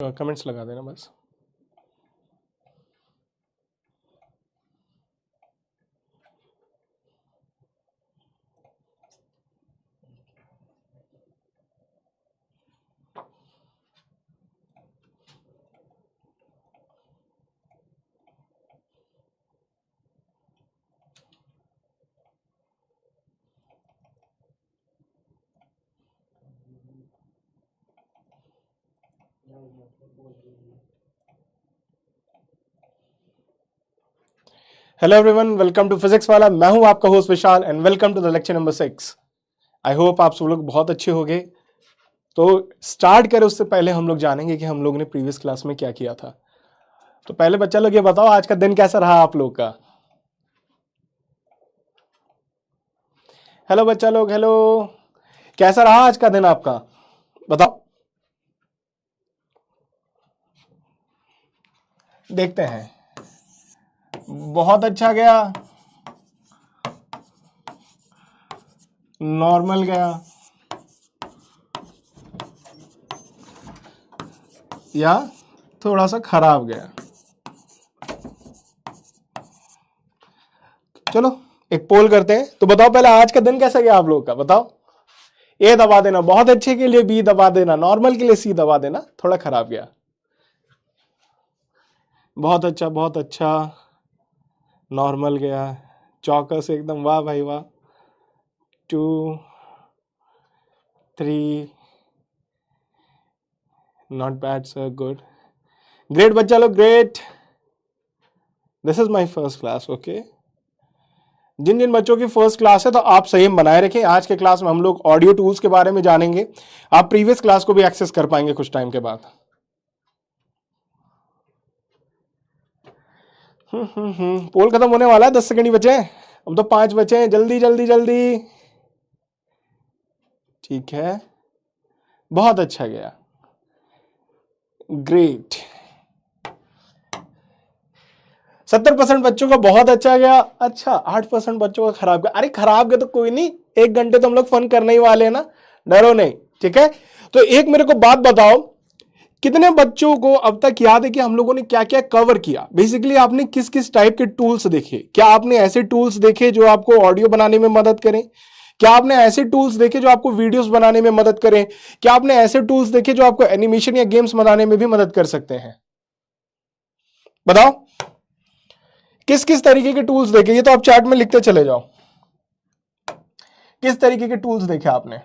Comments लगा देना बस। Hello everyone, welcome to physics Wallah. मैं हूं आपका host Vishal and welcome to the lecture number 6। I hope आप सब लोग बहुत अच्छे होंगे। तो स्टार्ट करें उससे पहले हम लोग जानेंगे कि हम लोग ने प्रीवियस क्लास में क्या किया था। तो पहले बच्चा लोग ये बताओ, आज का दिन कैसा रहा आप लोग का। हेलो बच्चा लोग, हेलो, कैसा रहा आज का दिन आपका, बताओ। देखते हैं। बहुत अच्छा गया, नॉर्मल गया, या थोड़ा सा खराब गया। चलो एक पोल करते हैं। तो बताओ पहले आज का दिन कैसा गया आप लोगों का, बताओ। ए दबा देना, बहुत अच्छे के लिए बी दबा देना, नॉर्मल के लिए सी दबा देना, थोड़ा खराब गया। बहुत अच्छा, बहुत अच्छा, नॉर्मल गया, चौकस एकदम, वाह भाई वाह। 2, 3, not bad sir, good, great बच्चा लोग, great. This is my first class, okay. जिन जिन बच्चों की फर्स्ट क्लास है तो आप संयम बनाए रखें। आज के क्लास में हम लोग ऑडियो टूल्स के बारे में जानेंगे। आप प्रीवियस क्लास को भी एक्सेस कर पाएंगे कुछ टाइम के बाद। पोल खत्म होने वाला है, 10 सेकंड ही बचे हैं। अब तो 5 बचे हैं, जल्दी जल्दी जल्दी। ठीक है, बहुत अच्छा गया, ग्रेट। 70% बच्चों का बहुत अच्छा गया। अच्छा, 8% बच्चों का खराब गया। अरे खराब गया तो कोई नहीं, 1 घंटे तो हम लोग फन करने ही वाले हैं ना, डरो नहीं, ठीक है। तो एक मेरे को बात बताओ, कितने बच्चों को अब तक याद है कि हम लोगों ने क्या क्या कवर किया। बेसिकली आपने किस किस टाइप के टूल्स देखे। क्या आपने ऐसे टूल्स देखे जो आपको ऑडियो बनाने में मदद करें? क्या आपने ऐसे टूल्स देखे जो आपको वीडियोस बनाने में मदद करें? क्या आपने ऐसे टूल्स देखे जो आपको एनिमेशन या गेम्स बनाने में भी मदद कर सकते हैं? बताओ किस किस तरीके के टूल्स देखे। ये तो आप चैट में लिखते चले जाओ, किस तरीके के टूल्स देखे आपने,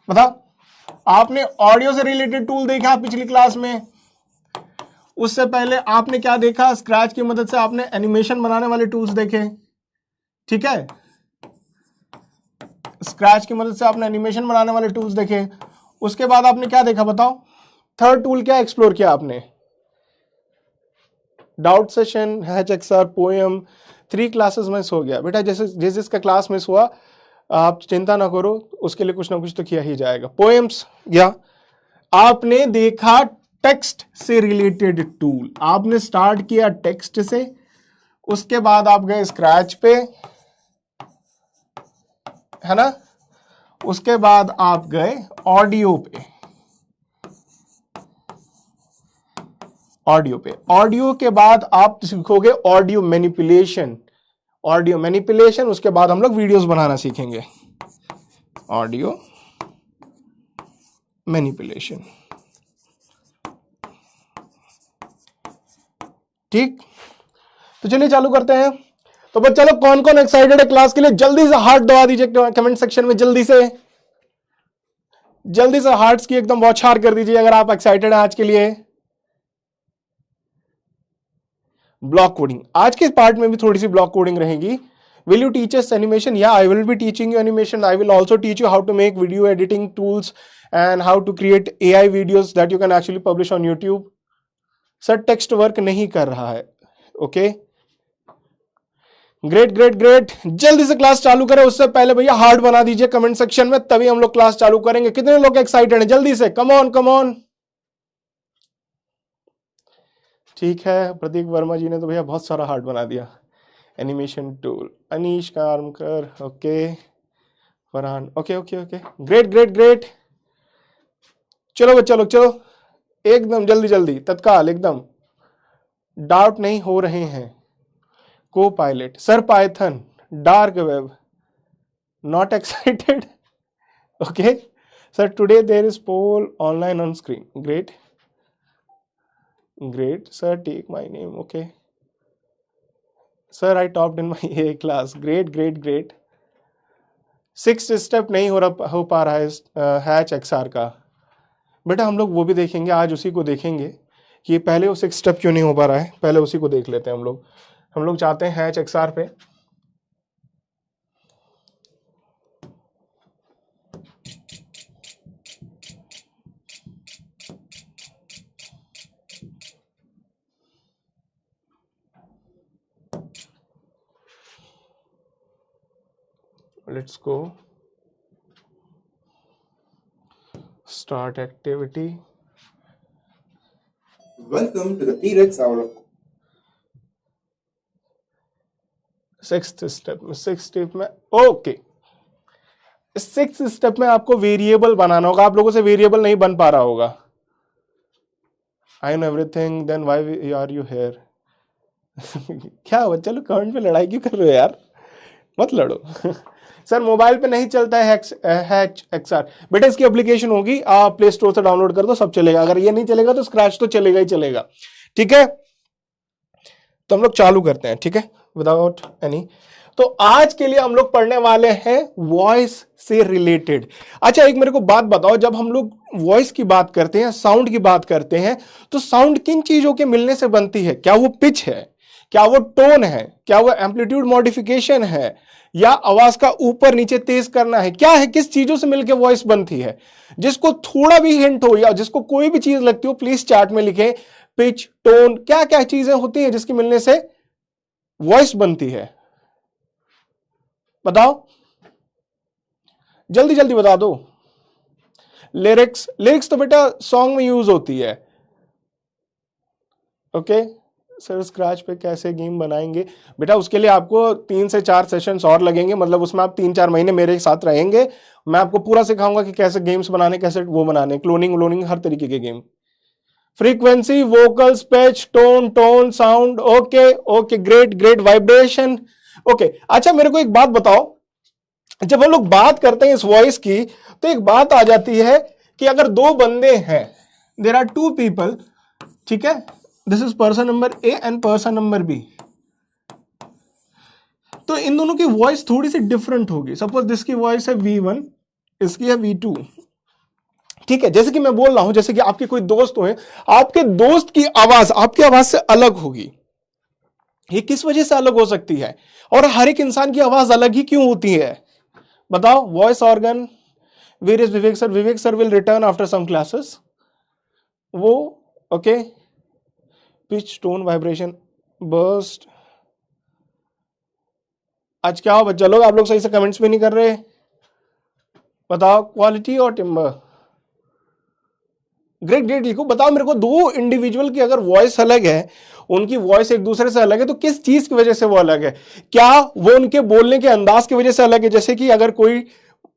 बताओ। आपने ऑडियो से रिलेटेड टूल देखा पिछली क्लास में। उससे पहले आपने क्या देखा, स्क्रैच की मदद से आपने एनिमेशन बनाने वाले टूल्स देखे, ठीक है। स्क्रैच की मदद से आपने एनिमेशन बनाने वाले टूल्स देखे। उसके बाद आपने क्या देखा, बताओ। थर्ड टूल क्या एक्सप्लोर किया आपने? Doubt session, hatch XR, poem. 3 classes miss हो गया बेटा। जैसे जिस जिसका क्लास मिस हुआ आप चिंता ना करो, उसके लिए कुछ ना कुछ तो किया ही जाएगा। पोएम्स या आपने देखा टेक्स्ट से रिलेटेड टूल। आपने स्टार्ट किया टेक्स्ट से, उसके बाद आप गए स्क्रैच पे, है ना। उसके बाद आप गए ऑडियो पे। ऑडियो के बाद आप सीखोगे ऑडियो मैनिपुलेशन। ऑडियो मैनिपुलेशन, उसके बाद हम लोग वीडियोस बनाना सीखेंगे। ऑडियो मैनिपुलेशन, ठीक। तो चलिए चालू करते हैं। तो बच्चा लोग कौन कौन एक्साइटेड है क्लास के लिए, जल्दी से हार्ट दबा दीजिए कमेंट सेक्शन में। जल्दी से हार्ट्स की एकदम बौछार कर दीजिए अगर आप एक्साइटेड हैं आज के लिए। ब्लॉक कोडिंग, आज के पार्ट में भी थोड़ी सी ब्लॉक कोडिंग रहेगी। Will you teach us animation? Yeah, I will be teaching you animation. I will also teach you how to make video editing tools and how to create AI videos that you can actually publish on YouTube. Sir text work नहीं कर रहा है, okay. Great great great, जल्दी से class चालू करें। उससे पहले भैया हार्ट बना दीजिए कमेंट सेक्शन में, तभी हम लोग क्लास चालू करेंगे। कितने लोग एक्साइटेड हैं, जल्दी से, कम ऑन कम ऑन। ठीक है, प्रतीक वर्मा जी ने तो भैया बहुत सारा हार्ट बना दिया। Animation tool, Anish Karmakar, okay. Farhan, okay okay okay, great great great. चलो बच्चा लोग, चलो एकदम जल्दी जल्दी तत्काल, एकदम डाउट नहीं हो रहे हैं। Copilot, sir Python, dark web, not excited. Okay sir, today there is poll online on screen, great great sir, take my name, okay sir I topped in my A class, great great great. 6th step नहीं हो पा रहा है hatch XR का। बेटा हम लोग वो भी देखेंगे, आज उसी को देखेंगे कि पहले वो 6 स्टेप क्यों नहीं हो पा रहा है, पहले उसी को देख लेते हैं हम लोग। हम लोग चाहते हैं हैच एक्सआर पे। Let's go, start activity. Welcome to the T-Rex Hour of 6th step में ओके, 6th स्टेप में आपको वेरिएबल बनाना होगा। आप लोगों से वेरिएबल नहीं बन पा रहा होगा। I know everything, then why are you here. क्या हुआ, चलो कमेंट पे लड़ाई क्यों कर रहे हो यार, मत लड़ो। सर मोबाइल पे नहीं चलता है हैच एक्सआर। बेटा इसकी एप्लीकेशन होगी, आप प्ले स्टोर से डाउनलोड कर दो, सब चलेगा। अगर ये नहीं चलेगा तो स्क्रैच तो चलेगा ही चलेगा, ठीक है। तो हम लोग चालू करते हैं, ठीक है, विदाउट एनी। तो आज के लिए हम लोग पढ़ने वाले हैं वॉइस से रिलेटेड। अच्छा एक मेरे को बात बताओ, जब हम लोग वॉइस की बात करते हैं, साउंड की बात करते हैं, तो साउंड किन चीजों के मिलने से बनती है? क्या वो पिच है, क्या वो टोन है, क्या वो एम्पलीट्यूड मॉडिफिकेशन है, या आवाज का ऊपर नीचे तेज करना है? क्या है, किस चीजों से मिलकर वॉइस बनती है? जिसको थोड़ा भी हिंट हो या जिसको कोई भी चीज लगती हो, प्लीज चार्ट में लिखें। पिच, टोन, क्या क्या चीजें होती हैं जिसके मिलने से वॉइस बनती है? बताओ, जल्दी जल्दी बता दो। लिरिक्स, लिरिक्स तो बेटा सॉन्ग में यूज होती है। ओके सर, स्क्रैच पे कैसे गेम बनाएंगे? बेटा उसके लिए आपको 3 से 4 सेशंस और लगेंगे, मतलब उसमें आप 3-4 महीने मेरे साथ रहेंगे। मैं आपको पूरा सिखाऊंगा कि कैसे गेम्स बनाने, कैसे वो बनाने, क्लोनिंग हर तरीके के game. Frequency, vocals, pitch, tone, tone, sound, okay okay, great great, vibration, okay. अच्छा मेरे को एक बात बताओ, जब हम लोग बात करते हैं इस वॉइस की, तो एक बात आ जाती है कि अगर 2 बंदे हैं, देयर आर 2 पीपल, ठीक है, this is person number A and person number B, तो इन दोनों की वॉइस थोड़ी सी डिफरेंट होगी। सपोज जिसकी वॉइस है V1, इसकी है V2, ठीक है। जैसे कि मैं बोल रहा हूं, जैसे कि आपके कोई दोस्त हो, आपके दोस्त की आवाज आपकी आवाज से अलग होगी। ये किस वजह से अलग हो सकती है? और हर एक इंसान की आवाज अलग ही क्यों होती है? बताओ। Voice organ, where is Vivek sir? Vivek sir will return after some classes. वो okay, pitch, tone, vibration, burst. आज क्या हो बच्चा लोग, आप लोग सही से कमेंट्स भी नहीं कर रहे। बताओ, क्वालिटी और टिम्बर, ग्रेट ग्रेट लिखो। बताओ मेरे को, 2 इंडिविजुअल की अगर वॉइस अलग है, उनकी वॉइस एक दूसरे से अलग है, तो किस चीज की वजह से वो अलग है? क्या वो उनके बोलने के अंदाज की वजह से अलग है? जैसे कि अगर कोई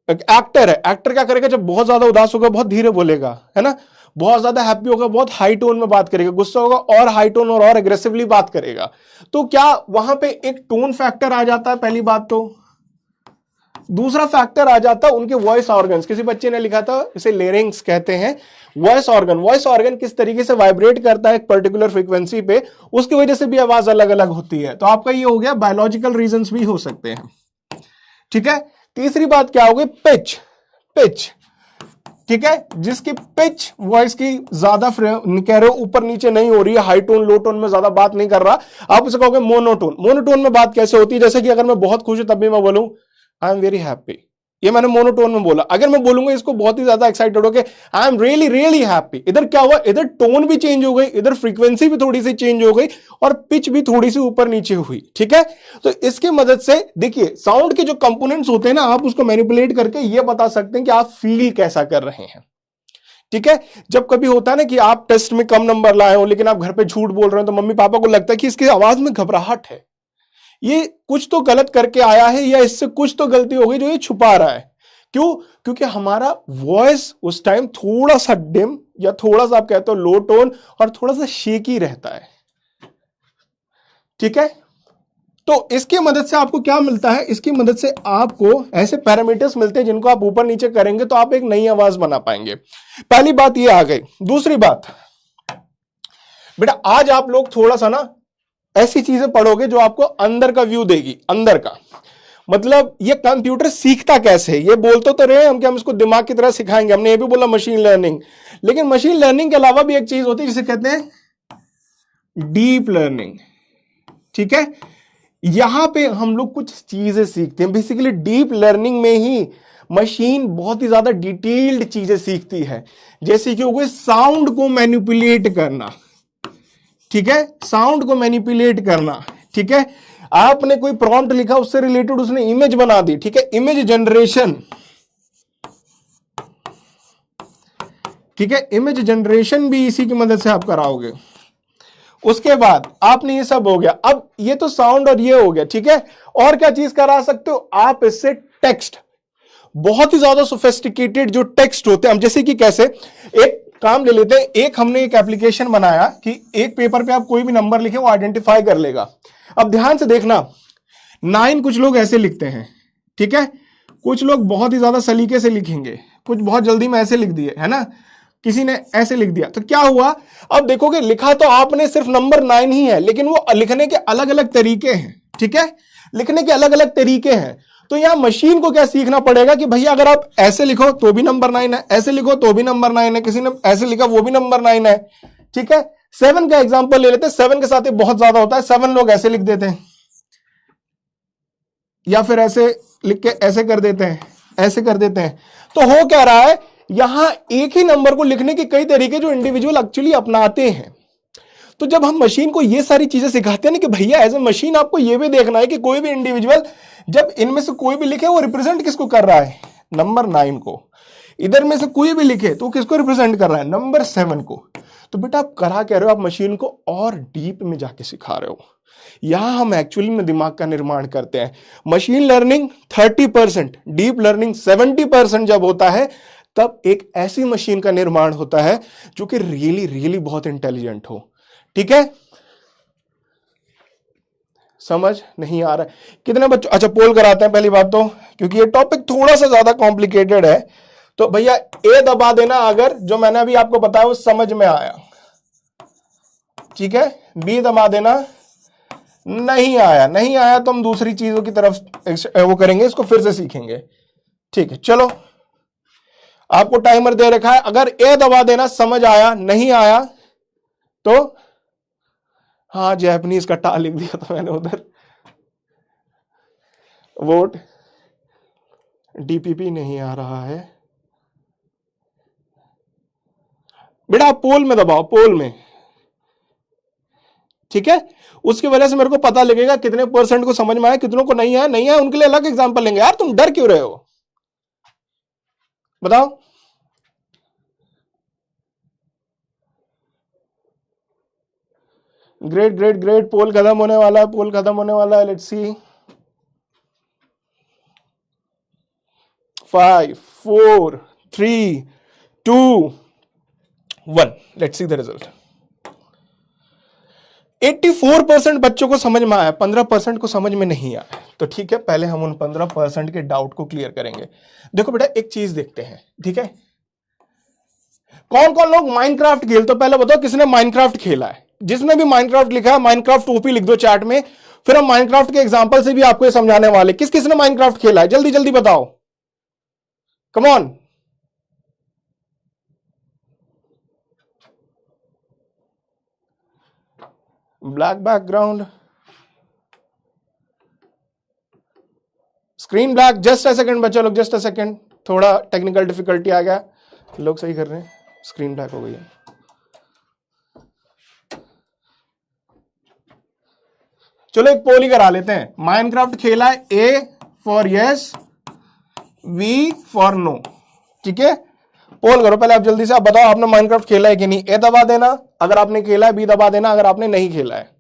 एक्टर है, एक्टर क्या करेगा, जब बहुत ज्यादा उदास होगा बहुत धीरे बोलेगा, है ना, बहुत ज्यादा हैप्पी होगा बहुत हाई टोन में बात करेगा, गुस्सा होगा और हाई टोन और एग्रेसिवली बात करेगा। तो क्या वहां पे एक टोन फैक्टर आ जाता है? पहली बात तो। दूसरा फैक्टर आ जाता है उनके वॉइस ऑर्गन्स। किसी बच्चे ने लिखा था, इसे लेरिंग्स कहते हैं। वॉइस ऑर्गन, वॉइस ऑर्गन किस तरीके से वाइब्रेट करता है एक पर्टिकुलर फ्रीक्वेंसी पे, उसकी वजह से भी आवाज अलग अलग होती है। तो आपका ये हो गया, बायोलॉजिकल रीजंस भी हो सकते हैं, ठीक है। तीसरी बात क्या होगी? पिच, पिच, ठीक है, जिसकी पिच वॉइस की ज्यादा कह रहे हो ऊपर नीचे नहीं हो रही है, हाई टोन लो टोन में ज्यादा बात नहीं कर रहा, आप उसे कहोगे मोनोटोन। मोनोटोन में बात कैसे होती है? जैसे कि अगर मैं बहुत खुश हूं तब भी मैं बोलूं आई एम वेरी हैप्पी, ये मैंने मोनोटोन में बोला। अगर मैं बोलूंगा इसको बहुत ही ज्यादा एक्साइटेड होके I am really really happy, इधर क्या हुआ? इधर टोन भी चेंज हो गई, इधर फ्रीक्वेंसी भी थोड़ी सी चेंज हो गई और पिच भी थोड़ी सी ऊपर नीचे हुई, ठीक है। तो इसकी मदद से देखिए, साउंड के जो कंपोनेंट्स होते हैं ना, आप उसको मैनिपुलेट करके ये बता सकते हैं कि आप फील कैसा कर रहे हैं, ठीक है। जब कभी होता है ना कि आप टेस्ट में कम नंबर लाए हो लेकिन आप घर पे झूठ बोल रहे हो, तो मम्मी पापा को लगता है कि इसकी आवाज में घबराहट है, ये कुछ तो गलत करके आया है या इससे कुछ तो गलती हो गई जो ये छुपा रहा है। क्यों? क्योंकि हमारा वॉइस उस टाइम थोड़ा सा डिम या थोड़ा सा आप कहते हो लो टोन और थोड़ा सा शेकी रहता है। ठीक है, तो इसकी मदद से आपको क्या मिलता है? इसकी मदद से आपको ऐसे पैरामीटर्स मिलते हैं जिनको आप ऊपर नीचे करेंगे तो आप एक नई आवाज बना पाएंगे। पहली बात ये आ गई। दूसरी बात, बेटा आज आप लोग थोड़ा सा ना ऐसी चीजें पढ़ोगे जो आपको अंदर का व्यू देगी, अंदर का मतलब ये कंप्यूटर सीखता कैसे है। ये बोलते तो रहे हम कि हम इसको दिमाग की तरह सिखाएंगे, हमने ये भी बोला मशीन लर्निंग, लेकिन मशीन लर्निंग के अलावा भी एक चीज होती है जिसे कहते हैं डीप लर्निंग। ठीक है, यहां पे हम लोग कुछ चीजें सीखते हैं। बेसिकली डीप लर्निंग में ही मशीन बहुत ही ज्यादा डिटेल्ड चीजें सीखती है, जैसे कि हो गए साउंड को मैनिपुलेट करना। ठीक है, साउंड को मैनिपुलेट करना। ठीक है, आपने कोई प्रॉम्प्ट लिखा, उससे रिलेटेड उसने इमेज बना दी। ठीक है, इमेज जनरेशन। ठीक है, इमेज जनरेशन भी इसी की मदद से आप कराओगे। उसके बाद आपने ये सब हो गया, अब ये तो साउंड और ये हो गया। ठीक है, और क्या चीज करा सकते हो आप इससे? टेक्स्ट, बहुत ही ज्यादा सोफिस्टिकेटेड जो टेक्स्ट होते हैं। हम जैसे कि कैसे, एक काम ले लेते हैं, एक हमने एक एप्लीकेशन बनाया कि एक पेपर पे आप कोई भी नंबर लिखे वो आइडेंटिफाई कर लेगा। अब ध्यान से देखना, 9 कुछ लोग ऐसे लिखते हैं। ठीक है, कुछ लोग बहुत ही ज्यादा सलीके से लिखेंगे, कुछ बहुत जल्दी में ऐसे लिख दिए, है ना, किसी ने ऐसे लिख दिया। तो क्या हुआ, अब देखोगे लिखा तो आपने सिर्फ नंबर 9 ही है, लेकिन वो लिखने के अलग अलग तरीके हैं। ठीक है, लिखने के अलग अलग तरीके हैं। तो यहां मशीन को क्या सीखना पड़ेगा कि भैया अगर आप ऐसे लिखो तो भी नंबर 9 है, ऐसे लिखो तो भी नंबर 9 है, किसी ने ऐसे लिखा वो भी नंबर 9 है। ठीक है, 7 का एग्जांपल ले लेते हैं। 7 के साथ ये बहुत ज्यादा होता है, 7 लोग ऐसे लिख देते हैं या फिर ऐसे लिख के ऐसे कर देते हैं, ऐसे कर देते हैं। तो हो क्या रहा है, यहां एक ही नंबर को लिखने के कई तरीके जो इंडिविजुअल एक्चुअली अपनाते हैं। तो जब हम मशीन को ये सारी चीजें सिखाते हैं ना कि भैया एज ए मशीन आपको ये भी देखना है कि कोई भी इंडिविजुअल जब इनमें से कोई भी लिखे वो रिप्रेजेंट किसको कर रहा है? नंबर 9 को। इधर में से कोई भी लिखे तो किसको रिप्रेजेंट कर रहा है? नंबर 7 को। तो बेटा आप करा कह रहे हो, आप मशीन को और डीप में जाके सिखा रहे हो। यहां हम एक्चुअली में दिमाग का निर्माण करते हैं। मशीन लर्निंग 30%, डीप लर्निंग 70% जब होता है तब एक ऐसी मशीन का निर्माण होता है जो कि रियली रियली बहुत इंटेलिजेंट हो। ठीक है, समझ नहीं आ रहा है? कितने बच्चों, अच्छा पोल कराते हैं पहली बात तो, क्योंकि ये टॉपिक थोड़ा सा ज्यादा कॉम्प्लिकेटेड है। तो भैया ए दबा देना अगर जो मैंने अभी आपको बताया वो समझ में आया। ठीक है, बी दबा देना नहीं आया। नहीं आया तो हम दूसरी चीजों की तरफ वो करेंगे, इसको फिर से सीखेंगे। ठीक है, चलो आपको टाइमर दे रखा है, अगर ए दबा देना समझ आया, नहीं आया तो हाँ जैपनीज का टा लिख दिया था मैंने उधर। वोट डीपीपी नहीं आ रहा है बेटा, आप पोल में दबाओ, पोल में। ठीक है, उसकी वजह से मेरे को पता लगेगा कितने परसेंट को समझ में आया, कितनों को नहीं आया। नहीं आया उनके लिए अलग एग्जांपल लेंगे। यार तुम डर क्यों रहे हो, बताओ। ग्रेट ग्रेट ग्रेट, पोल खत्म होने वाला है, पोल खत्म होने वाला है। Let's see, 5 4 3 2 1, let's see the result. 84% बच्चों को समझ में आया, 15% को समझ में नहीं आया। तो ठीक है, पहले हम उन 15% के डाउट को क्लियर करेंगे। देखो बेटा एक चीज देखते हैं। ठीक है, कौन कौन लोग माइनक्राफ्ट खेलते, तो पहले बताओ किसने माइनक्राफ्ट खेला है? जिसने भी माइनक्राफ्ट लिखा है माइनक्राफ्ट ओपी लिख दो चैट में, फिर हम माइनक्राफ्ट के एग्जांपल से भी आपको ये समझाने वाले। किस किसने माइनक्राफ्ट खेला है, जल्दी जल्दी बताओ, come on. Black background, screen black. Just a second बच्चा लोग, जस्ट अ सेकंड, थोड़ा टेक्निकल डिफिकल्टी आ गया, लोग सही कर रहे हैं। स्क्रीन ब्लैक हो गई है। चलो एक पोल ही करा लेते हैं। माइनक्राफ्ट खेला है, A for yes, V for no. ठीक है, पोल करो पहले आप जल्दी से, आप बताओ आपने माइनक्राफ्ट खेला है कि नहीं। ए दबा देना अगर आपने खेला है, बी दबा देना अगर आपने नहीं खेला है।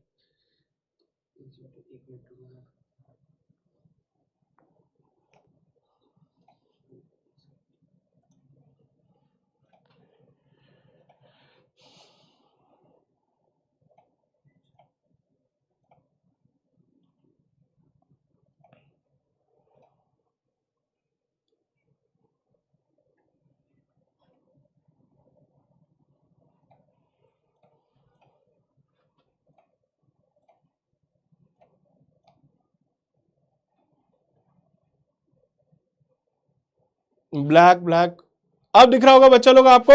ब्लैक ब्लैक अब दिख रहा होगा बच्चा लोग आपको।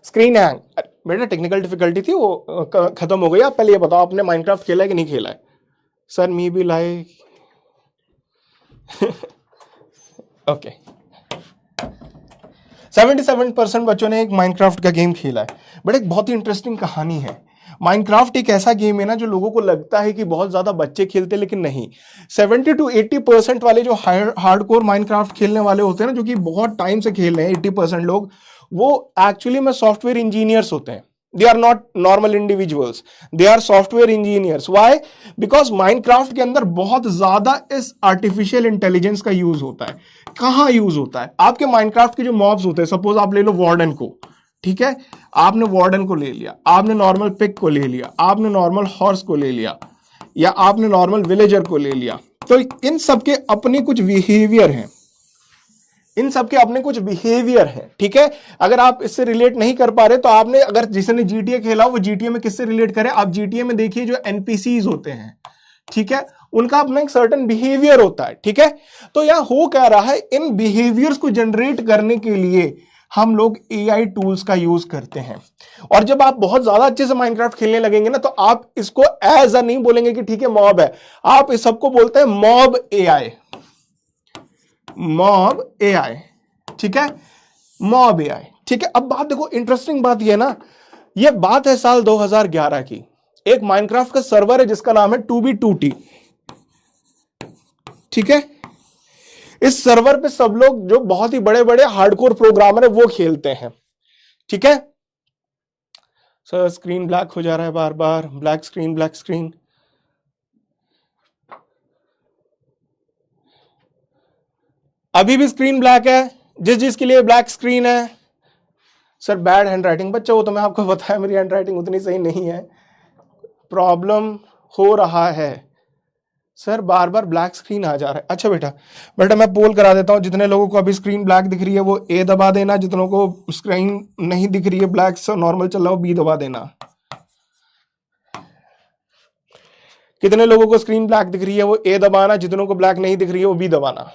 स्क्रीन हैंग, बेटा टेक्निकल डिफिकल्टी थी वो खत्म हो गई। आप पहले ये बताओ आपने माइनक्राफ्ट खेला है कि नहीं खेला है? सर मी भी लाइक ओके 77% बच्चों ने एक माइनक्राफ्ट का गेम खेला है। बट एक बहुत ही इंटरेस्टिंग कहानी है। माइनक्राफ्ट एक ऐसा गेम है ना जो लोगों को लगता है कि बहुत ज्यादा बच्चे खेलते हैं, लेकिन नहीं। 70 to 80% वाले जो हार्डकोर माइनक्राफ्ट खेलने वाले होते हैं ना, जो कि बहुत टाइम से खेल रहे हैं, 80% लोग, वो एक्चुअली में सॉफ्टवेयर इंजीनियर्स होते हैं। They are not normal individuals, they are software engineers. Why? Because Minecraft के अंदर बहुत ज्यादा इस आर्टिफिशियल इंटेलिजेंस का यूज होता है। कहां यूज होता है? आपके माइनक्राफ्ट के जो मॉब्स होते हैं, सपोज आप ले लो वार्डन को, ठीक है, आपने वार्डन को ले लिया, आपने नॉर्मल पिग को ले लिया, आपने नॉर्मल हॉर्स को ले लिया, या आपने नॉर्मल विलेजर को ले लिया। तो इन सबके अपने कुछ बिहेवियर हैं, इन सबके अपने कुछ बिहेवियर हैं, ठीक है। अगर आप इससे रिलेट नहीं कर पा रहे तो आपने, अगर जिसने जीटीए खेला वो जीटीए में किससे रिलेट करे? आप जीटीए में देखिए जो एनपीसीज होते हैं, ठीक है, उनका अपना एक सर्टेन बिहेवियर होता है, ठीक है। तो यहां हो क्या रहा है, इन बिहेवियर्स को जनरेट करने के लिए हम लोग एआई टूल्स का यूज करते हैं। और जब आप बहुत ज्यादा अच्छे से माइनक्राफ्ट खेलने लगेंगे ना, तो आप इसको एज अ नहीं बोलेंगे कि ठीक है मॉब है, आप इस सबको बोलते हैं मॉब एआई, मॉब एआई, ठीक है, मॉब एआई, ठीक है। अब बात देखो, इंटरेस्टिंग बात यह ना, यह बात है साल 2011 की। एक माइनक्राफ्ट का सर्वर है जिसका नाम है 2b2t, ठीक है। इस सर्वर पे सब लोग जो बहुत ही बड़े बड़े हार्डकोर प्रोग्रामर है वो खेलते हैं, ठीक है। सर स्क्रीन ब्लैक हो जा रहा है बार बार, ब्लैक स्क्रीन ब्लैक स्क्रीन। अभी भी स्क्रीन ब्लैक है जिसके लिए ब्लैक स्क्रीन है? सर बैड हैंड राइटिंग, बच्चा वो तो मैं आपको बताया मेरी हैंड राइटिंग उतनी सही नहीं है, प्रॉब्लम हो रहा है। सर बार बार ब्लैक स्क्रीन आ जा रहा है। अच्छा बेटा मैं पोल करा देता हूं, जितने लोगों को अभी स्क्रीन ब्लैक दिख रही है वो ए दबा देना, जितनों को स्क्रीन नहीं दिख रही है ब्लैक से नॉर्मल चल रहा हो बी दबा देना। कितने लोगों को स्क्रीन ब्लैक दिख रही है वो ए दबाना, जितनों को ब्लैक नहीं दिख रही है वो बी दबाना।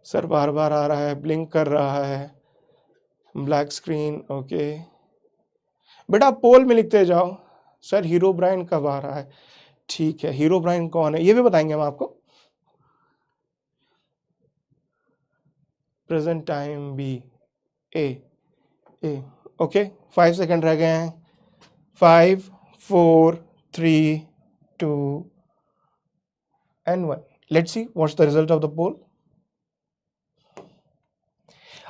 सर बार बार आ रहा है, ब्लिंक कर रहा है, ब्लैक स्क्रीन, ओके बेटा आप पोल में लिखते जाओ। सर हीरो ब्राइन कब आ रहा है? ठीक है, हीरो ब्राइन कौन है ये भी बताएंगे हम आपको। Present time B A A, okay 5 second रह गए हैं। 5 4 3 2 and 1। Let's see what's the result of the poll.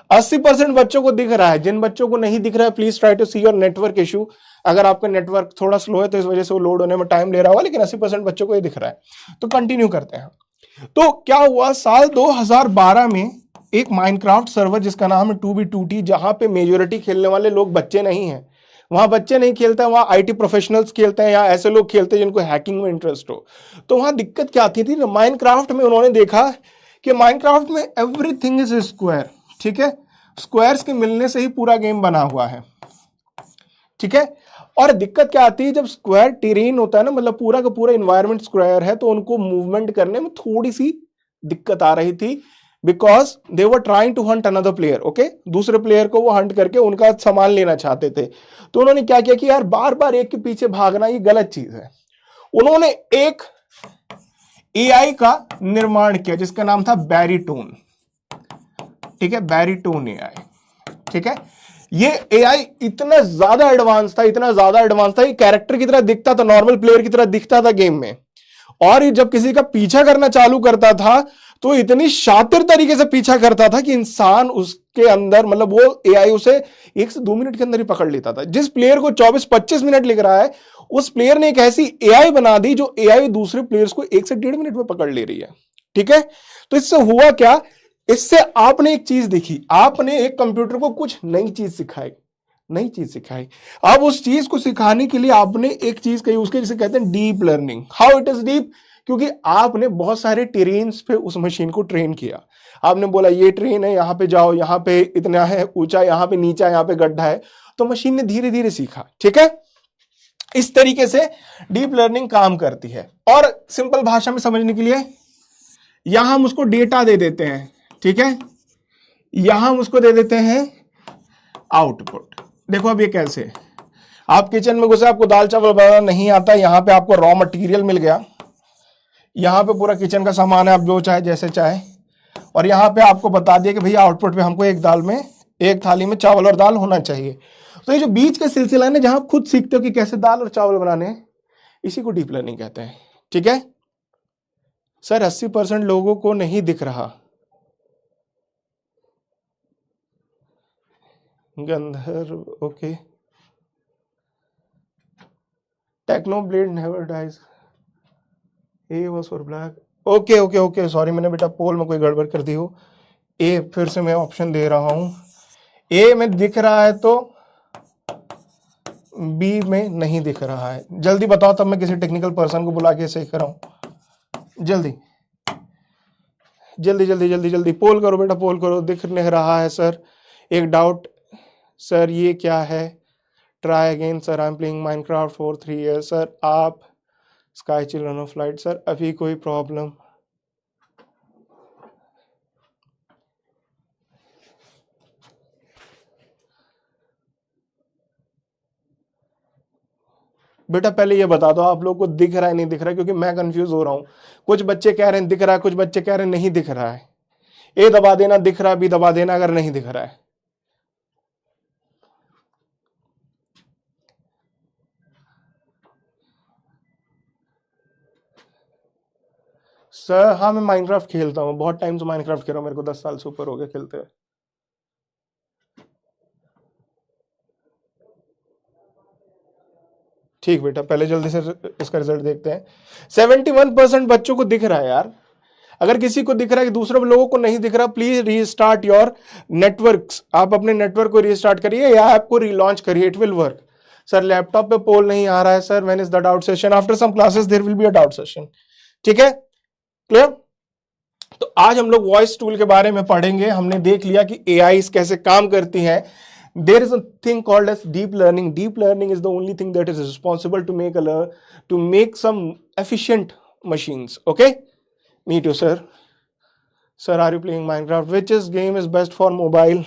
80% बच्चों को दिख रहा है। जिन बच्चों को नहीं दिख रहा है please try to see your network issue. अगर आपका नेटवर्क थोड़ा स्लो है तो इस वजह से वो लोड होने में टाइम ले रहा होगा, लेकिन 80% बच्चों को ये दिख रहा है। तो कंटिन्यू करते हैं। तो क्या हुआ, साल 2012 में एक माइनक्राफ्ट सर्वर जिसका नाम है 2b2t, जहां पे मेजोरिटी खेलने वाले लोग बच्चे नहीं हैं, वहां बच्चे नहीं खेलते हैं, वहां आईटी प्रोफेशनल्स खेलते हैं या ऐसे लोग खेलते हैं जिनको हैकिंग में इंटरेस्ट हो। तो वहां दिक्कत क्या आती थी, माइनक्राफ्ट में उन्होंने देखा कि माइनक्राफ्ट में एवरीथिंग इज स्क्वायर, ठीक है, स्क्वायर्स के मिलने से ही पूरा गेम बना हुआ है, ठीक है। और दिक्कत क्या आती है, जब स्क्वायर टेरेन होता है ना, मतलब पूरा का पूरा इन्वायरमेंट स्क्वायर है, तो उनको मूवमेंट करने में थोड़ी सी दिक्कत आ रही थी, because they were trying to hunt another player, okay, दूसरे प्लेयर को वो हंट करके उनका सामान लेना चाहते थे। तो उन्होंने क्या किया कि यार बार बार एक के पीछे भागना ये गलत चीज है। उन्होंने एक एआई का निर्माण किया जिसका नाम था बैरीटोन, ठीक है, बैरीटोन एआई, ठीक है। ये एआई इतना ज्यादा एडवांस था, इतना ज्यादा एडवांस था, ये कैरेक्टर की तरह दिखता था, नॉर्मल प्लेयर की तरह दिखता था गेम में। और ये जब किसी का पीछा करना चालू करता था तो इतनी शातिर तरीके से पीछा करता था कि इंसान उसके अंदर, मतलब वो एआई उसे 1 से 2 मिनट के अंदर ही पकड़ लेता था। जिस प्लेयर को 24-25 मिनट लिख रहा है, उस प्लेयर ने एक ऐसी एआई बना दी जो एआई दूसरे प्लेयर्स को 1 से 1.5 मिनट में पकड़ ले रही है, ठीक है। तो इससे हुआ क्या, इससे आपने एक चीज देखी, आपने एक कंप्यूटर को कुछ नई चीज सिखाई, नई चीज सिखाई। अब उस चीज को सिखाने के लिए आपने एक चीज का यूज किया जिसे कहते हैं deep learning. How it is deep, क्योंकि आपने बहुत सारे टेरेन्स पे उस मशीन को ट्रेन किया। आपने बोला ये ट्रेन है, यहां पे जाओ, यहां पे इतना है ऊंचा, यहां पे नीचा, यहां पे गड्ढा है, तो मशीन ने धीरे धीरे सीखा। ठीक है, इस तरीके से डीप लर्निंग काम करती है। और सिंपल भाषा में समझने के लिए यहां हम उसको डेटा दे देते हैं, ठीक है, यहां हम उसको दे देते हैं आउटपुट। देखो अब ये कैसे, आप किचन में घुसे, आपको दाल चावल बनाना नहीं आता, यहां पे आपको रॉ मटेरियल मिल गया, यहां पे पूरा किचन का सामान है, आप जो चाहे जैसे चाहे, और यहां पे आपको बता दिया कि भैया आउटपुट पे हमको एक थाली में चावल और दाल होना चाहिए। तो ये जो बीच का सिलसिला है ना, जहां आप खुद सीखते हो कि कैसे दाल और चावल बनाने हैं, इसी को डीप लर्निंग कहते हैं। ठीक है सर, 80% लोगों को नहीं दिख रहा। Gandharv, okay. Technoblade never dies, A was for black. Okay okay okay, sorry, मैंने बेटा पोल में कोई गड़बड़ कर दी हो। ए फिर से मैं ऑप्शन दे रहा हूं, ए में दिख रहा है तो बी में नहीं दिख रहा है। जल्दी बताओ, तब मैं किसी टेक्निकल पर्सन को बुला के सही कराऊं। जल्दी जल्दी जल्दी जल्दी जल्दी पोल करो बेटा, पोल करो। दिख नहीं रहा है सर, एक डाउट सर, ये क्या है? Try again sir, I am playing Minecraft for 3 years sir. आप sky children of light sir, अभी कोई प्रॉब्लम? बेटा पहले ये बता दो आप लोगों को दिख रहा है नहीं दिख रहा है, क्योंकि मैं कंफ्यूज हो रहा हूं। कुछ बच्चे कह रहे हैं दिख रहा है, कुछ बच्चे कह रहे हैं नहीं दिख रहा है। ए दबा देना दिख रहा है, बी दबा देना अगर नहीं दिख रहा है। सर हाँ, मैं माइनक्राफ्ट खेलता हूँ, बहुत टाइम से माइनक्राफ्ट खेल रहा हूँ, मेरे को 10 साल से ऊपर हो गया खेलते हुए। ठीक बेटा, पहले जल्दी से इसका रिजल्ट देखते हैं। 71% बच्चों को दिख रहा है यार। अगर किसी को दिख रहा है कि दूसरे लोगों को नहीं दिख रहा, प्लीज रीस्टार्ट योर नेटवर्क्स। आप अपने नेटवर्क को रीस्टार्ट करिए या ऐप को रीलॉन्च करिए, it will work. Sir laptop पे पोल नहीं आ रहा है sir, when is the doubt session? After some classes there will be a doubt session. ठीक है, क्लियर? तो आज हम लोग वॉइस टूल के बारे में पढ़ेंगे। हमने देख लिया कि एआई कैसे काम करती है। There is a thing called as deep learning. Deep learning is the only thing that is responsible to make some efficient machines. Okay? Me too, sir. Sir, are you playing Minecraft? Which is game is best for mobile?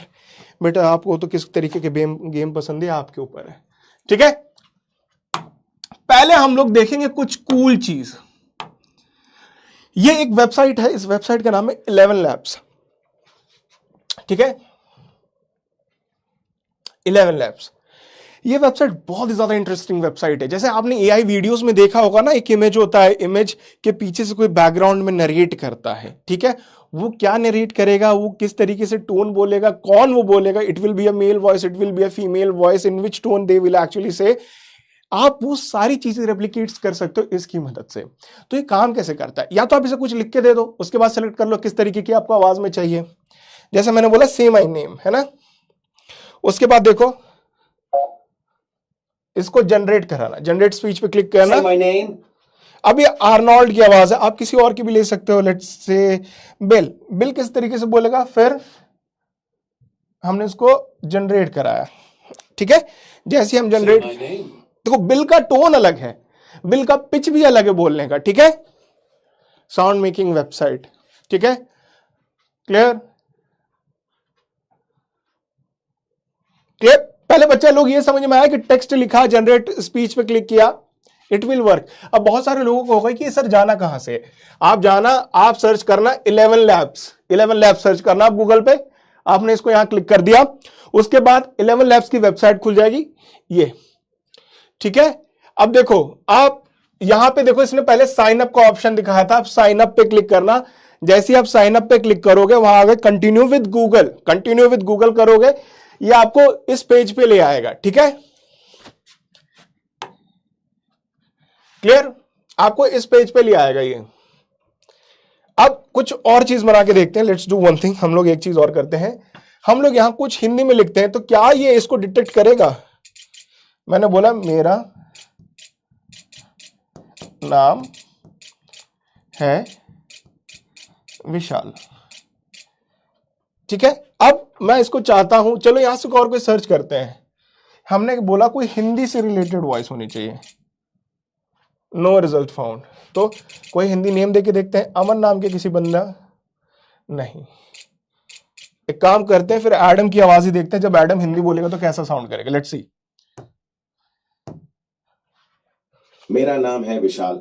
बेटा आपको तो किस तरीके के game पसंद है, आपके ऊपर है। ठीक है, पहले हम लोग देखेंगे कुछ कूल चीज। ये एक वेबसाइट है, इस वेबसाइट का नाम है 11 Labs। ठीक है, 11 Labs। ये वेबसाइट बहुत ही ज्यादा इंटरेस्टिंग वेबसाइट है। जैसे आपने एआई वीडियोस में देखा होगा ना, एक इमेज होता है, इमेज के पीछे से कोई बैकग्राउंड में नरेट करता है। ठीक है, वो क्या नरेट करेगा, वो किस तरीके से टोन बोलेगा, कौन वो बोलेगा, it will be a male voice, it will be a female voice, in which tone they will actually से। आप वो सारी चीजें रेप्लिकेट्स कर सकते हो इसकी मदद से। तो ये काम कैसे करता है? या तो आप इसे कुछ लिख के दे दो, उसके बाद सेलेक्ट कर लो किस तरीके की आपको आवाज में चाहिए। जैसे मैंने बोला से माय नेम, है ना। उसके बाद देखो, इसको जनरेट कराना, जनरेट स्पीच पे क्लिक करना। Say my name. अब ये आर्नोल्ड की आवाज है, आप किसी और की भी ले सकते हो। Let's say bill. बिल किस तरीके से बोलेगा, फिर हमने इसको जनरेट कराया। ठीक है, जैसे हम जनरेट, देखो बिल का टोन अलग है, बिल का पिच भी अलग है बोलने का। ठीक है, साउंड मेकिंग वेबसाइट। ठीक है, क्लियर? क्लियर? पहले बच्चे लोग ये समझ में आया कि टेक्स्ट लिखा, जनरेट स्पीच पे क्लिक किया, इट विल वर्क। अब बहुत सारे लोगों को होगा कि सर जाना कहां से? आप सर्च करना 11 Labs। 11 Labs सर्च करना आप गूगल पे, आपने इसको यहां क्लिक कर दिया, उसके बाद 11 Labs की वेबसाइट खुल जाएगी ये। ठीक है, अब देखो आप यहां पे देखो, इसने पहले साइन अप का ऑप्शन दिखाया था, आप साइन अप पे क्लिक करना। जैसे आप साइन अप पे क्लिक करोगे, वहां आगे कंटिन्यू विद गूगल करोगे, ये आपको इस पेज पे ले आएगा। ठीक है, क्लियर? आपको इस पेज पे ले आएगा ये। अब कुछ और चीज बना के देखते हैं। लेट्स डू वन थिंग, हम लोग एक चीज और करते हैं। हम लोग यहां कुछ हिंदी में लिखते हैं, तो क्या ये इसको डिटेक्ट करेगा? मैंने बोला मेरा नाम है विशाल। ठीक है, अब मैं इसको चाहता हूं, चलो यहां से और कोई सर्च करते हैं। हमने बोला कोई हिंदी से रिलेटेड वॉइस होनी चाहिए, नो रिजल्ट फाउंड। तो कोई हिंदी नेम देके देखते हैं, अमन नाम के किसी बंदा, नहीं। एक काम करते हैं, फिर एडम की आवाज ही देखते हैं, जब एडम हिंदी बोलेगा तो कैसा साउंड करेगा। Let's see. मेरा नाम है विशाल।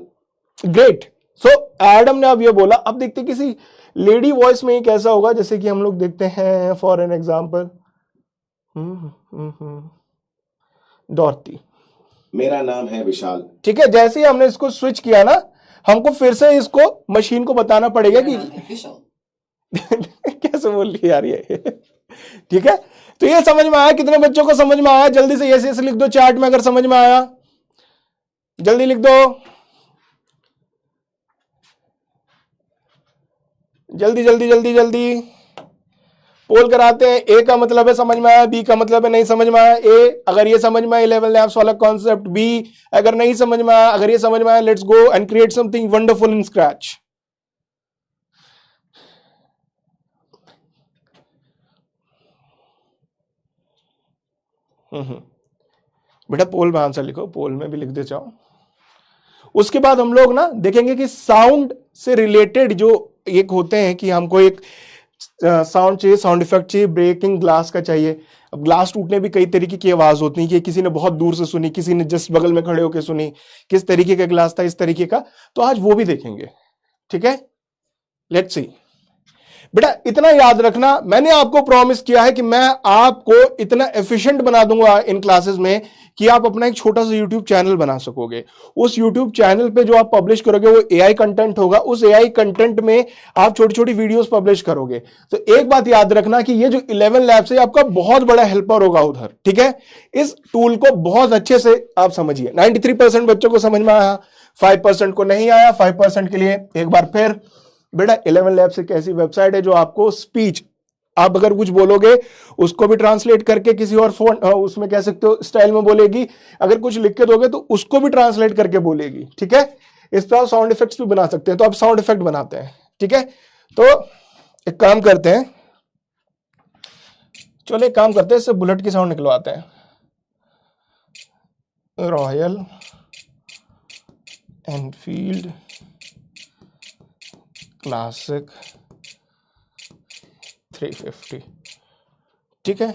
ग्रेट। सो एडम ने अब ये बोला। अब देखते हैं किसी लेडी वॉइस में ही कैसा होगा। जैसे कि हम लोग देखते हैं फॉर एन एग्जाम्पल डॉर्टी। मेरा नाम है विशाल। ठीक है, जैसे ही हमने इसको स्विच किया ना, हमको फिर से इसको मशीन को बताना पड़ेगा कि कैसे बोल रही यार ये। ठीक है, तो ये समझ में आया? कितने बच्चों को समझ में आया? जल्दी से यस यस लिख दो चैट में अगर समझ में आया, जल्दी लिख दो, जल्दी जल्दी जल्दी जल्दी। पोल कराते हैं। ए का मतलब है समझ में आया, बी का मतलब है नहीं समझ में आया। ए अगर ये समझ में आया 11 लैब्स वाला कॉन्सेप्ट, बी अगर नहीं समझ में आया, अगर ये समझ में आया, let's go and create something wonderful in scratch. बेटा पोल में आंसर लिखो, पोल में भी लिख दे जाओ। उसके बाद हम लोग ना देखेंगे कि साउंड से रिलेटेड जो एक होते हैं कि हमको एक साउंड चाहिए, साउंड इफेक्ट चाहिए, ब्रेकिंग ग्लास का चाहिए। अब ग्लास टूटने भी कई तरीके की आवाज होती है कि किसी ने बहुत दूर से सुनी, किसी ने जस्ट बगल में खड़े होकर सुनी, किस तरीके का ग्लास था, इस तरीके का। तो आज वो भी देखेंगे। ठीक है, लेट्स सी। बेटा इतना याद रखना, मैंने आपको प्रॉमिस किया है कि मैं आपको इतना एफिशिएंट बना दूंगा इन क्लासेस में कि आप अपना एक छोटा सा YouTube चैनल बना सकोगे। उस YouTube चैनल पे जो आप पब्लिश करोगे वो AI कंटेंट होगा। उस AI कंटेंट में आप छोटी छोटी वीडियोस पब्लिश करोगे। तो एक बात याद रखना कि ये जो 11 लैब्स है आपका बहुत बड़ा हेल्पर होगा उधर। ठीक है, इस टूल को बहुत अच्छे से आप समझिए। 93% बच्चों को समझ में आया, 5% को नहीं आया। 5% के लिए एक बार फिर बेटा 11 लैब्स एक ऐसी वेबसाइट है जो आपको स्पीच, आप अगर कुछ बोलोगे उसको भी ट्रांसलेट करके किसी और फोन उसमें कह सकते हो स्टाइल में बोलेगी। अगर कुछ लिख के दोगे तो उसको भी ट्रांसलेट करके बोलेगी। ठीक है, इस पर आप साउंड इफेक्ट्स भी बना सकते हैं। तो आप साउंड इफेक्ट बनाते हैं। ठीक है, तो एक काम करते हैं, चलो एक काम करते हैं, इससे बुलेट की साउंड निकलवाते हैं। Royal Enfield classic 350। ठीक है,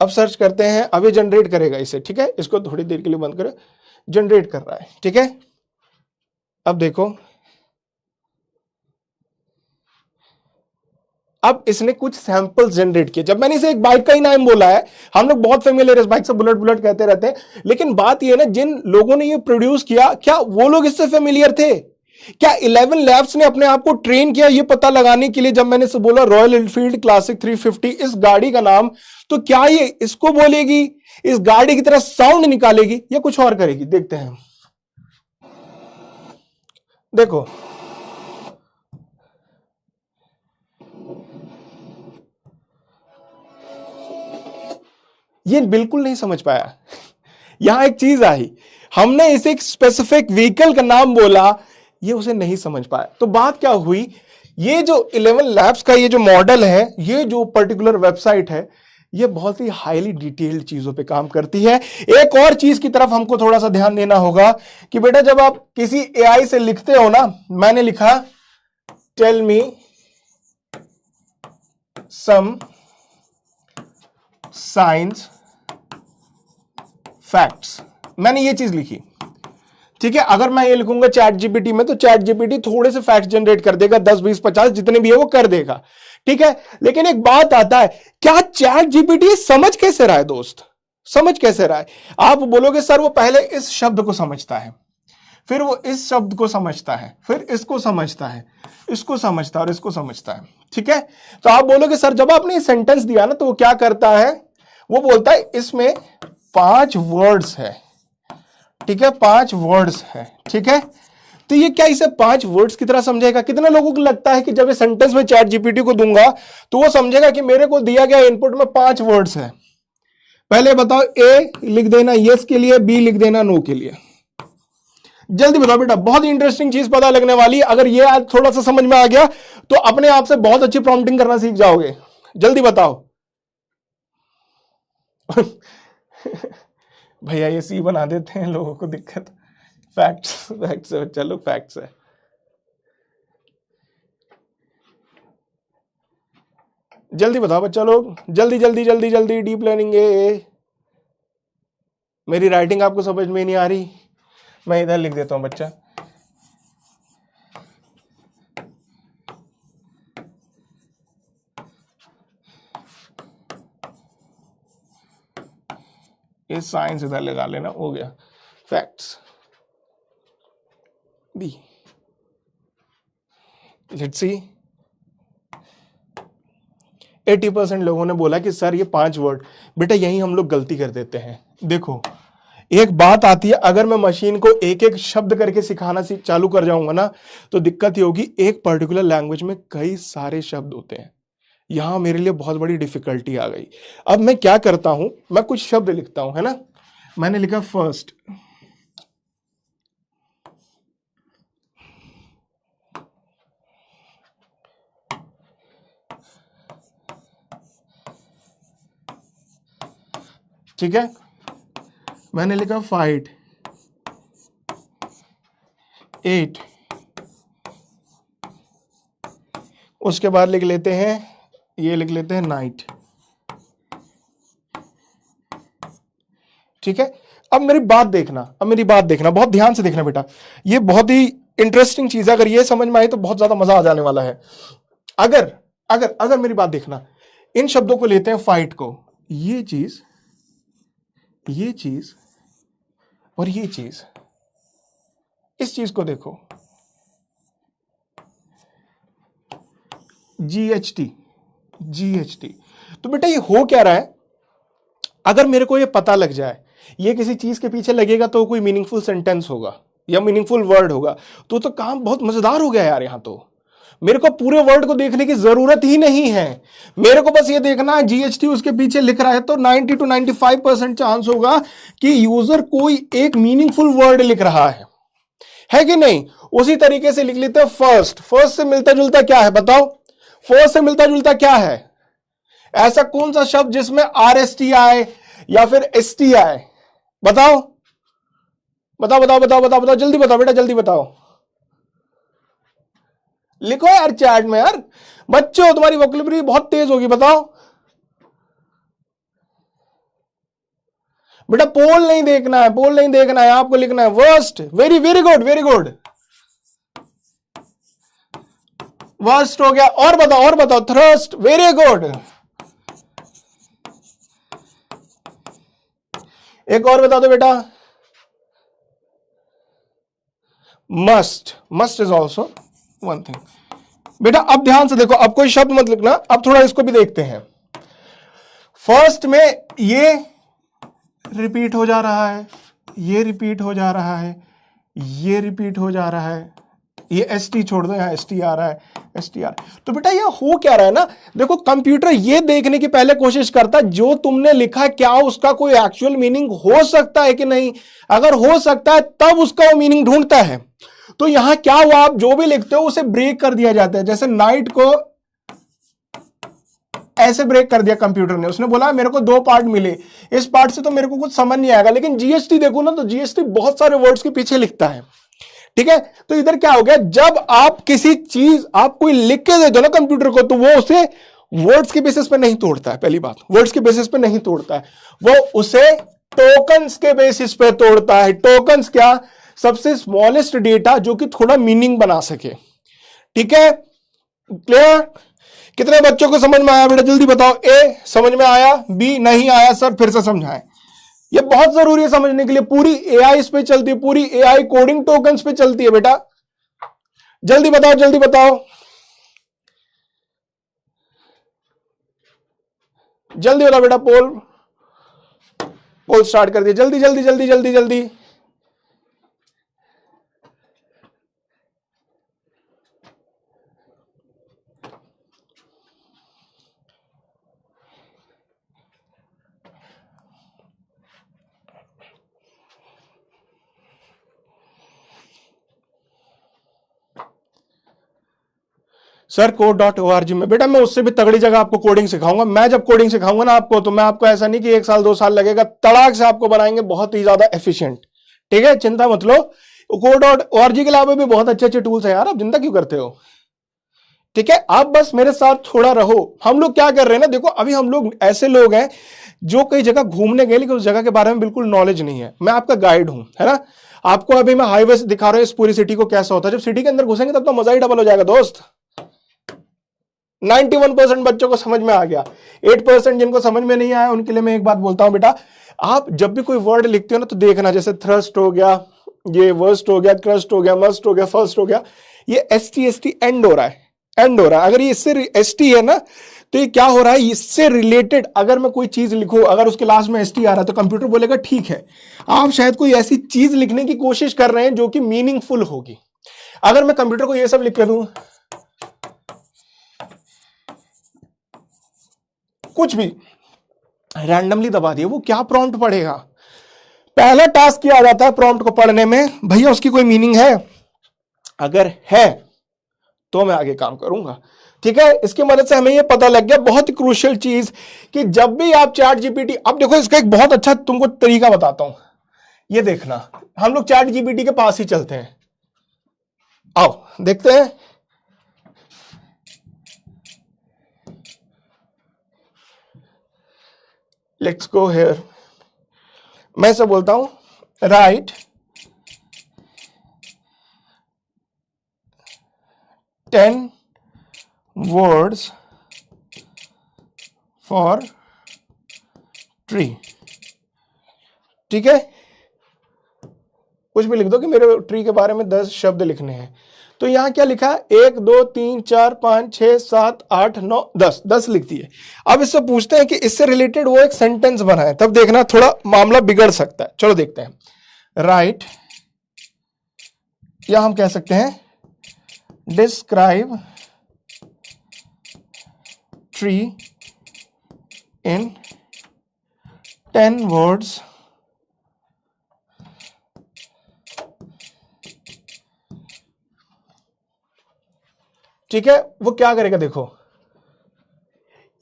अब सर्च करते हैं। अब ये जनरेट करेगा इसे। ठीक है, इसको थोड़ी देर के लिए बंद करो, जनरेट कर रहा है। ठीक है, अब देखो, अब इसने कुछ सैंपल्स जनरेट किए। जब मैंने इसे एक बाइक का ही नाम बोला है, हम लोग बहुत फेमिलियर इस बाइक से बुलेट बुलेट कहते रहते हैं, लेकिन बात यह है ना, जिन लोगों ने ये प्रोड्यूस किया, क्या वो लोग इससे फेमिलियर थे? क्या 11 लैब्स ने अपने आप को ट्रेन किया ये पता लगाने के लिए? जब मैंने इसे बोला रॉयल एनफील्ड क्लासिक 350 इस गाड़ी का नाम, तो क्या ये इसको बोलेगी, इस गाड़ी की तरह साउंड निकालेगी, या कुछ और करेगी? देखते हैं। देखो, ये बिल्कुल नहीं समझ पाया। यहां एक चीज आई, हमने इसे एक स्पेसिफिक व्हीकल का नाम बोला, ये उसे नहीं समझ पाया। तो बात क्या हुई, ये जो 11 लैब्स का ये जो मॉडल है, ये जो पर्टिकुलर वेबसाइट है, ये बहुत ही हाईली डिटेल्ड चीजों पे काम करती है। एक और चीज की तरफ हमको थोड़ा सा ध्यान देना होगा कि बेटा जब आप किसी AI से लिखते हो ना, मैंने लिखा टेल मी सम साइंस फैक्ट्स, मैंने ये चीज लिखी। ठीक है, अगर मैं ये लिखूंगा चैट जीपीटी में, तो चैट जीपीटी थोड़े से फैक्ट्स जनरेट कर देगा, 10 20 50 जितने भी है वो कर देगा। ठीक है, लेकिन एक बात आता है, क्या चैट जीपीटी समझ कैसे रहा है दोस्त? समझ कैसे रहा है? आप बोलोगे सर वो पहले इस शब्द को समझता है, फिर वो इस शब्द को समझता है, फिर इसको समझता है, इसको समझता है और इसको समझता है। ठीक है, तो आप बोलोगे सर जब आपने ये सेंटेंस दिया ना, तो वो क्या करता है, वो बोलता है इसमें 5 वर्ड्स है। ठीक है, 5 वर्ड्स है। ठीक है, तो ये क्या इसे 5 वर्ड्स की तरह समझेगा? कितने लोगों को लगता है कि जब ये सेंटेंस में चैट जीपीटी को दूंगा तो वो समझेगा कि मेरे को दिया गया इनपुट में 5 वर्ड्स है? पहले बताओ, ए लिख देना यस के लिए, बी लिख देना नो के लिए। जल्दी बताओ बेटा, बहुत इंटरेस्टिंग चीज पता लगने वाली है। अगर ये आज थोड़ा सा समझ में आ गया तो अपने आप से बहुत अच्छी प्रॉम्प्टिंग करना सीख जाओगे। जल्दी बताओ। भैया ये सी बना देते हैं, लोगों को दिक्कत। फैक्ट्स, फैक्ट्स है, चलो फैक्ट्स है। जल्दी बताओ बच्चा लोग, जल्दी जल्दी जल्दी जल्दी। डीप लर्निंग है। मेरी राइटिंग आपको समझ में नहीं आ रही, मैं इधर लिख देता हूं बच्चा। ये साइंस इधर लगा लेना, हो गया। Facts B. Let's see. 80% लोगों ने बोला कि सर ये 5 वर्ड। बेटा यही हम लोग गलती कर देते हैं। देखो एक बात आती है, अगर मैं मशीन को एक एक शब्द करके सिखाना चालू कर जाऊंगा ना, तो दिक्कत ये होगी, एक पर्टिकुलर लैंग्वेज में कई सारे शब्द होते हैं। यहां मेरे लिए बहुत बड़ी डिफिकल्टी आ गई। अब मैं क्या करता हूं, मैं कुछ शब्द लिखता हूं, है ना। मैंने लिखा फर्स्ट, ठीक है। मैंने लिखा फाइट, 8, उसके बाद लिख लेते हैं, ये लिख लेते हैं नाइट, ठीक है। अब मेरी बात देखना, अब मेरी बात देखना, बहुत ध्यान से देखना बेटा, ये बहुत ही इंटरेस्टिंग चीज है। अगर ये समझ में आई तो बहुत ज्यादा मजा आ जाने वाला है। अगर अगर अगर मेरी बात देखना, इन शब्दों को लेते हैं, फाइट को, ये चीज और ये चीज, इस चीज को देखो, GHT। तो बेटा ये हो क्या रहा है, अगर मेरे को ये पता लग जाए ये किसी चीज के पीछे लगेगा तो कोई मीनिंगफुल सेंटेंस होगा या मीनिंगफुल वर्ड होगा, तो काम बहुत मजेदार हो गया यार। यहां तो मेरे को पूरे वर्ड को देखने की जरूरत ही नहीं है, मेरे को बस ये देखना है GHT उसके पीछे लिख रहा है, तो 90 to 95% चांस होगा कि यूजर कोई एक मीनिंगफुल वर्ड लिख रहा है कि नहीं। उसी तरीके से लिख लेते हैं फर्स्ट। फर्स्ट से मिलता जुलता क्या है बताओ, फर्स्ट से मिलता जुलता क्या है, ऐसा कौन सा शब्द जिसमें RST आए या फिर ST आए, बताओ बताओ बताओ बताओ बताओ बताओ, जल्दी बताओ बेटा, जल्दी बताओ, लिखो यार चैट में यार। बच्चों तुम्हारी वोकैबुलरी बहुत तेज होगी, बताओ बेटा। पोल नहीं देखना है, पोल नहीं देखना है, आपको लिखना है worst. Very very good, very good, worst हो गया। और बताओ, और बताओ, थ्रस्ट, वेरी गुड। एक और बता दो बेटा, must, must is also one thing. बेटा अब ध्यान से देखो, अब कोई शब्द मत लिखना, अब थोड़ा इसको भी देखते हैं। फर्स्ट में ये रिपीट हो जा रहा है, ये रिपीट हो जा रहा है, ये रिपीट हो जा रहा है, ये ST छोड़ दो, यहां ST आ रहा है, ST आ रहा है। तो बेटा ये हो क्या रहा है ना, देखो कंप्यूटर ये देखने की पहले कोशिश करता है जो तुमने लिखा क्या उसका कोई एक्चुअल मीनिंग हो सकता है कि नहीं। अगर हो सकता है तब उसका वो मीनिंग ढूंढता है। तो यहां क्या हुआ, आप जो भी लिखते हो उसे ब्रेक कर दिया जाता है। जैसे नाइट को ऐसे ब्रेक कर दिया कंप्यूटर ने, उसने बोला मेरे को 2 पार्ट मिले, इस पार्ट से तो मेरे को कुछ समझ नहीं आएगा, लेकिन GHT देखो ना, तो GHT बहुत सारे वर्ड्स के पीछे लिखता है, ठीक है। तो इधर क्या हो गया, जब आप किसी चीज, आप कोई लिख के दे दो ना कंप्यूटर को, तो वो उसे वर्ड्स के बेसिस पे नहीं तोड़ता है। पहली बात, वर्ड्स के बेसिस पे नहीं तोड़ता है, वो उसे टोकन्स के बेसिस पे तोड़ता है। टोकन्स क्या, सबसे स्मॉलेस्ट डेटा जो कि थोड़ा मीनिंग बना सके, ठीक है। क्लियर, कितने बच्चों को समझ में आया बेटा, जल्दी बताओ। A समझ में आया, B नहीं आया, सर फिर से समझाएं। ये बहुत जरूरी है समझने के लिए, पूरी AI इस पे चलती है, पूरी AI कोडिंग टोकन्स पे चलती है बेटा। जल्दी बताओ, जल्दी बताओ, जल्दी बताओ बेटा। पोल, पोल स्टार्ट कर दिया, जल्दी जल्दी जल्दी जल्दी जल्दी। सर code.org में बेटा मैं उससे भी तगड़ी जगह आपको कोडिंग सिखाऊंगा। मैं जब कोडिंग सिखाऊंगा ना आपको, तो मैं आपको ऐसा नहीं कि 1 साल 2 साल लगेगा, तड़ाक से आपको बनाएंगे बहुत ही ज्यादा एफिशिएंट। ठीक है, चिंता मत लो। code.org के अलावा भी बहुत अच्छे अच्छे टूल्स हैं यार, आप चिंता क्यों करते हो? ठीक है, आप बस मेरे साथ थोड़ा रहो। हम लोग क्या कर रहे हैं ना, देखो अभी हम लोग ऐसे लोग हैं जो कई जगह घूमने गए लेकिन उस जगह के बारे में बिल्कुल नॉलेज नहीं है। मैं आपका गाइड हूं, है ना। आपको अभी मैं हाईवे से दिखा रहा हूं इस पूरी सिटी को कैसा होता है। जब सिटी के अंदर घुसेंगे तब तो मजा ही डबल हो जाएगा दोस्त। 91% बच्चों को समझ में आ गया। 8% जिनको समझ में नहीं आया उनके लिए मैं एक बात बोलता हूं बेटा, आप जब भी कोई वर्ड लिखते हो ना तो देखना, जैसे थ्रस्ट हो गया, ये वर्स्ट हो गया, क्रस्ट हो गया, मस्ट हो गया, फर्स्ट हो गया, ये ST एंड हो रहा है, एंड हो रहा है। अगर ये इससे ST है ना तो ये क्या हो रहा है, इससे रिलेटेड अगर मैं कोई चीज लिखूं, अगर उसके लास्ट में ST आ रहा है तो कंप्यूटर बोलेगा ठीक है, आप शायद कोई ऐसी चीज लिखने की कोशिश कर रहे हैं जो कि मीनिंगफुल होगी। अगर मैं कंप्यूटर को ये सब लिख के दूं, कुछ भी रैंडमली दबा दिया, वो क्या प्रॉम्प्ट पढ़ेगा? पहला टास्क किया जाता है प्रॉम्प्ट को पढ़ने में, भैया उसकी कोई मीनिंग है? अगर है तो मैं आगे काम करूंगा। ठीक है, इसकी मदद से हमें यह पता लग गया बहुत ही क्रूशियल चीज कि जब भी आप ChatGPT, अब देखो इसका एक बहुत अच्छा तुमको तरीका बताता हूं, ये देखना। हम लोग ChatGPT के पास ही चलते हैं, आओ देखते हैं। Let's go here. मैं से बोलता हूं राइट 10 words for tree। ठीक है, कुछ भी लिख दो कि मेरे ट्री के बारे में 10 शब्द लिखने हैं। तो यहां क्या लिखा है, 1 2 3 4 5 6 7 8 9 10 लिख दिए। अब इससे पूछते हैं कि इससे रिलेटेड वो एक सेंटेंस बनाए, तब देखना थोड़ा मामला बिगड़ सकता है। चलो देखते हैं। राइट, या हम कह सकते हैं डिस्क्राइब ट्री इन 10 words ठीक है, वो क्या करेगा देखो,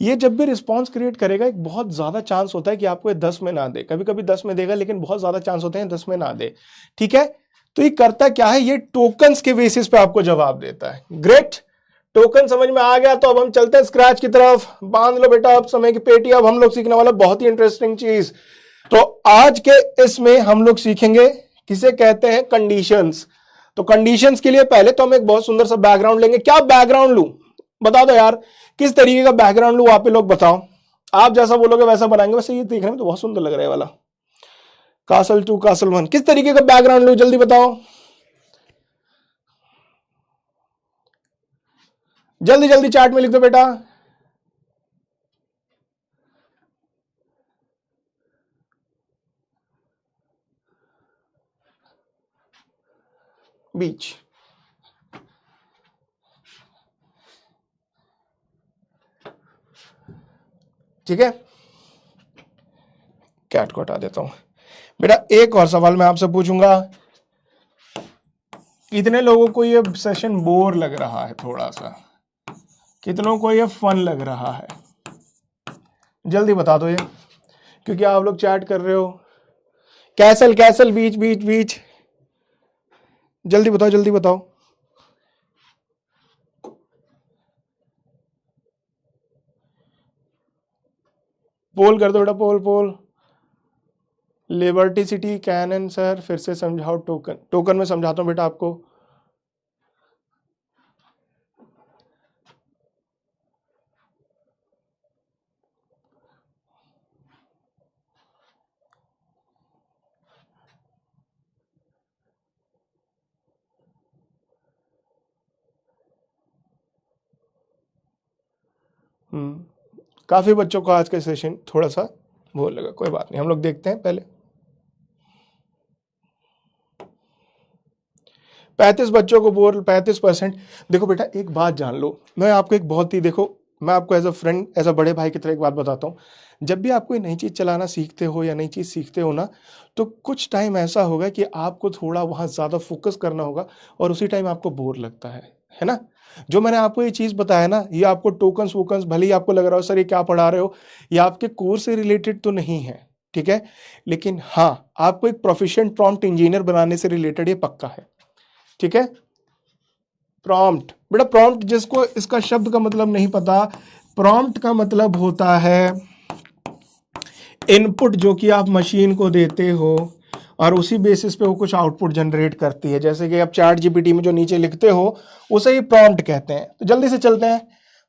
ये जब भी रिस्पॉन्स क्रिएट करेगा एक बहुत ज्यादा चांस होता है कि आपको ये 10 में ना दे, कभी कभी 10 में देगा लेकिन बहुत ज्यादा चांस होते हैं 10 में ना दे। ठीक है, तो ये करता क्या है, ये टोकन्स के बेसिस पे आपको जवाब देता है। ग्रेट, टोकन समझ में आ गया, तो अब हम चलते हैं स्क्रैच की तरफ। बांध लो बेटा अब समय की पेटी, अब हम लोग सीखने वाला बहुत ही इंटरेस्टिंग चीज। तो आज के इसमें हम लोग सीखेंगे किसे कहते हैं कंडीशंस। तो कंडीशंस के लिए पहले तो हम एक बहुत सुंदर सा बैकग्राउंड लेंगे। क्या बैकग्राउंड लूं, बता दो यार, किस तरीके का बैकग्राउंड लूं? आप लोग बताओ, आप जैसा बोलोगे वैसा बनाएंगे। वैसे ये देखने में तो बहुत सुंदर लग रहा है वाला कासल 2 कासल 1। किस तरीके का बैकग्राउंड लूं, जल्दी बताओ, जल्दी जल्दी चार्ट में लिख दो बेटा। बीच, ठीक है, कैट को हटा देता हूं बेटा। एक और सवाल मैं आपसे पूछूंगा, कितने लोगों को ये सेशन बोर लग रहा है, थोड़ा सा कितनों को ये फन लग रहा है? जल्दी बता दो ये, क्योंकि आप लोग चैट कर रहे हो। कैसल कैसल, बीच बीच बीच, जल्दी बताओ जल्दी बताओ। पोल कर दो बेटा, पोल पोल। लिबर्टी सिटी, कैनन सर फिर से समझाओ। टोकन, टोकन में समझाता हूं बेटा आपको। काफी बच्चों को आज का सेशन थोड़ा सा बोर लगा, कोई बात नहीं, हम लोग देखते हैं पहले। 35 बच्चों को बोर, 35%। देखो बेटा एक बात जान लो, मैं आपको एक बहुत ही, देखो मैं आपको as a friend, as a बड़े भाई की तरह एक बात बताता हूँ। जब भी आप कोई नई चीज चलाना सीखते हो या नई चीज सीखते हो ना, तो कुछ टाइम ऐसा होगा कि आपको थोड़ा वहां ज्यादा फोकस करना होगा और उसी टाइम आपको बोर लगता है। है ना। जो मैंने आपको ये चीज बताया ना, ये आपको टोकन्स वोकन्स, भले ही आपको लग रहा हो सर ये क्या पढ़ा रहे हो, ये आपके कोर्स से रिलेटेड तो नहीं है, ठीक है, लेकिन हाँ आपको एक प्रोफिशिएंट प्रॉम्प्ट इंजीनियर बनाने से रिलेटेड ये पक्का है, ठीक है। प्रॉम्प्ट, बेटा प्रॉम्प्ट जिसको इसका शब्द का मतलब नहीं पता, प्रॉम्प्ट का मतलब होता है इनपुट जो कि आप मशीन को देते हो और उसी बेसिस पे वो कुछ आउटपुट जनरेट करती है। जैसे कि आप चैट जीपीटी में जो नीचे लिखते हो उसे ही प्रॉम्प्ट कहते हैं। तो जल्दी से चलते हैं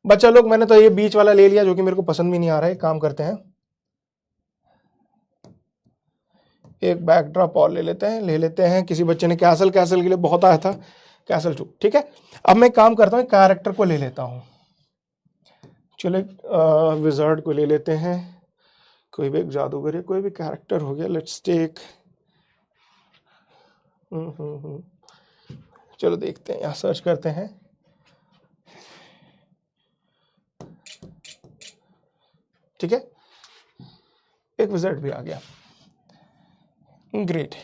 बच्चा लोग, मैंने तो ये बीच वाला ले लिया जो कि मेरे को पसंद भी नहीं आ रहा है। काम करते हैं, एक बैकड्रॉप और ले लेते हैं। किसी बच्चे ने कैसल के लिए बहुत आया था, कैसल 2, ठीक है। अब मैं काम करता हूँ, कैरेक्टर को ले लेता हूँ, चलो विजार्ड को ले लेते हैं, कोई भी एक जादूगर है, कोई भी कैरेक्टर हो गया, लेट्स टेक चलो देखते हैं, यहाँ सर्च करते हैं, ठीक है, एक विजार्ड भी आ गया, ग्रेट।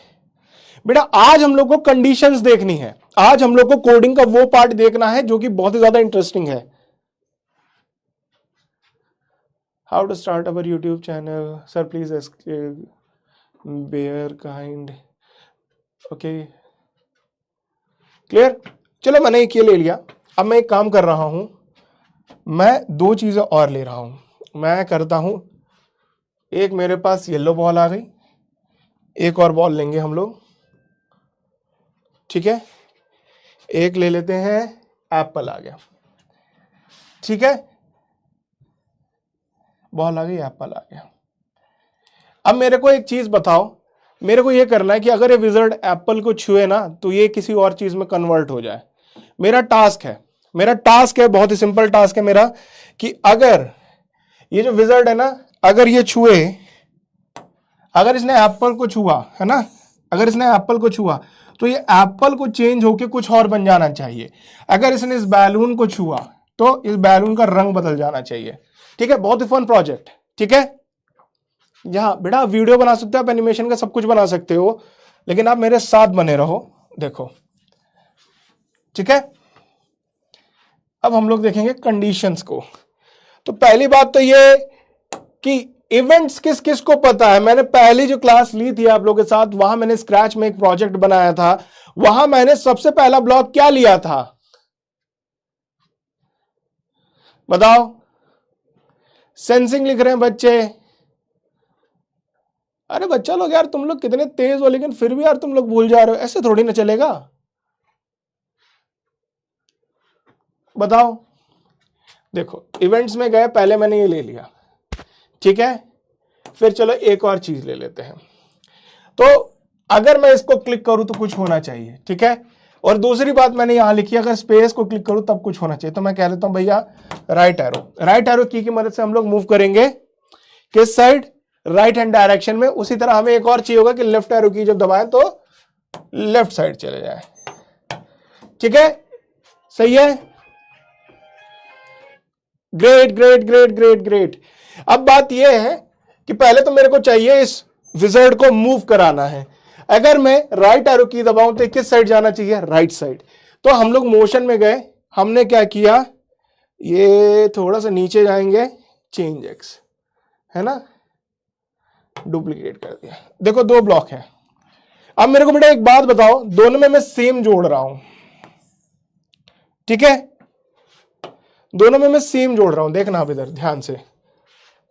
बेटा आज हम लोग को कंडीशंस देखनी है, आज हम लोग को कोडिंग का वो पार्ट देखना है जो कि बहुत ही ज्यादा इंटरेस्टिंग है। How to start our YouTube channel, sir please bear kind, okay clear. चलो मैंने एक ये ले लिया, अब मैं एक काम कर रहा हूं, मैं दो चीजें और ले रहा हूं। मैं करता हूं, एक मेरे पास येलो बॉल आ गई, एक और बॉल लेंगे हम लोग, ठीक है, एक ले लेते हैं, एप्पल आ गया, ठीक है, बॉल आ गई, एप्पल आ गया। अब मेरे को एक चीज बताओ, मेरे को ये करना है कि अगर ये विजर्ड एप्पल को छुए ना तो ये किसी और चीज में कन्वर्ट हो जाए। मेरा टास्क है, बहुत ही सिंपल टास्क है मेरा, कि अगर ये जो विजर्ड है ना, अगर ये छुए, अगर इसने एप्पल को छुआ है ना, अगर इसने एप्पल को छुआ तो ये एप्पल को चेंज होके कुछ और बन जाना चाहिए। अगर इसने इस बैलून को छुआ तो इस बैलून का रंग बदल जाना चाहिए, ठीक है। बहुत ही फन प्रोजेक्ट, ठीक है। यहां बेटा वीडियो बना सकते हो आप, एनिमेशन का सब कुछ बना सकते हो, लेकिन आप मेरे साथ बने रहो, देखो, ठीक है। अब हम लोग देखेंगे कंडीशंस को। तो पहली बात तो ये कि इवेंट्स किस किस को पता है। मैंने पहली जो क्लास ली थी आप लोगों के साथ, वहां मैंने स्क्रैच में एक प्रोजेक्ट बनाया था, वहां मैंने सबसे पहला ब्लॉक क्या लिया था, बताओ। सेंसिंग लिख रहे हैं बच्चे। अरे बच्चा लोग यार, तुम लोग कितने तेज हो, लेकिन फिर भी यार तुम लोग भूल जा रहे हो, ऐसे थोड़ी ना चलेगा, बताओ। देखो इवेंट्स में गए, पहले मैंने ये ले लिया, ठीक है, फिर चलो एक और चीज ले लेते हैं। तो अगर मैं इसको क्लिक करूं तो कुछ होना चाहिए, ठीक है। और दूसरी बात मैंने यहां लिखी, अगर स्पेस को क्लिक करूं तब कुछ होना चाहिए। तो मैं कह देता हूं भैया राइट एरो की मदद से हम लोग मूव करेंगे किस साइड, राइट हैंड डायरेक्शन में। उसी तरह हमें एक और चाहिए होगा कि लेफ्ट एरो की जब दबाएं तो लेफ्ट साइड चले जाए, ठीक है, सही है, great great great great great. अब बात यह है कि पहले तो मेरे को चाहिए इस विजर्ड को मूव कराना है। अगर मैं राइट एरो की दबाऊं तो किस साइड जाना चाहिए, राइट साइड। तो हम लोग मोशन में गए, हमने क्या किया, ये थोड़ा सा नीचे जाएंगे, चेंज एक्स, है ना, डुप्लीकेट कर दिया। देखो दो ब्लॉक है। अब मेरे को बेटा एक बात बताओ, दोनों में मैं सेम जोड़ रहा हूं, ठीक है, दोनों में मैं सेम जोड़ रहा हूं। देखना आप इधर ध्यान से,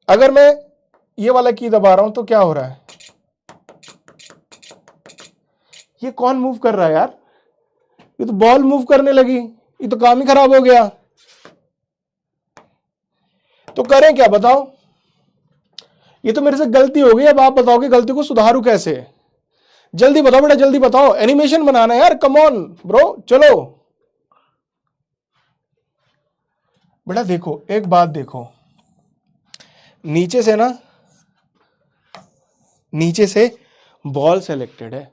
अगर मैं ये वाला की दबा रहा हूं तो क्या हो रहा है, ये कौन मूव कर रहा है यार, ये तो बॉल मूव करने लगी, ये तो काम ही खराब हो गया। तो करें क्या बताओ, ये तो मेरे से गलती हो गई, अब आप बताओ कि गलती को सुधारू कैसे। जल्दी बताओ बेटा, जल्दी बताओ, एनिमेशन बनाना है यार, कम ऑन ब्रो, चलो बेटा। देखो एक बात देखो, नीचे से ना, नीचे से बॉल सेलेक्टेड है,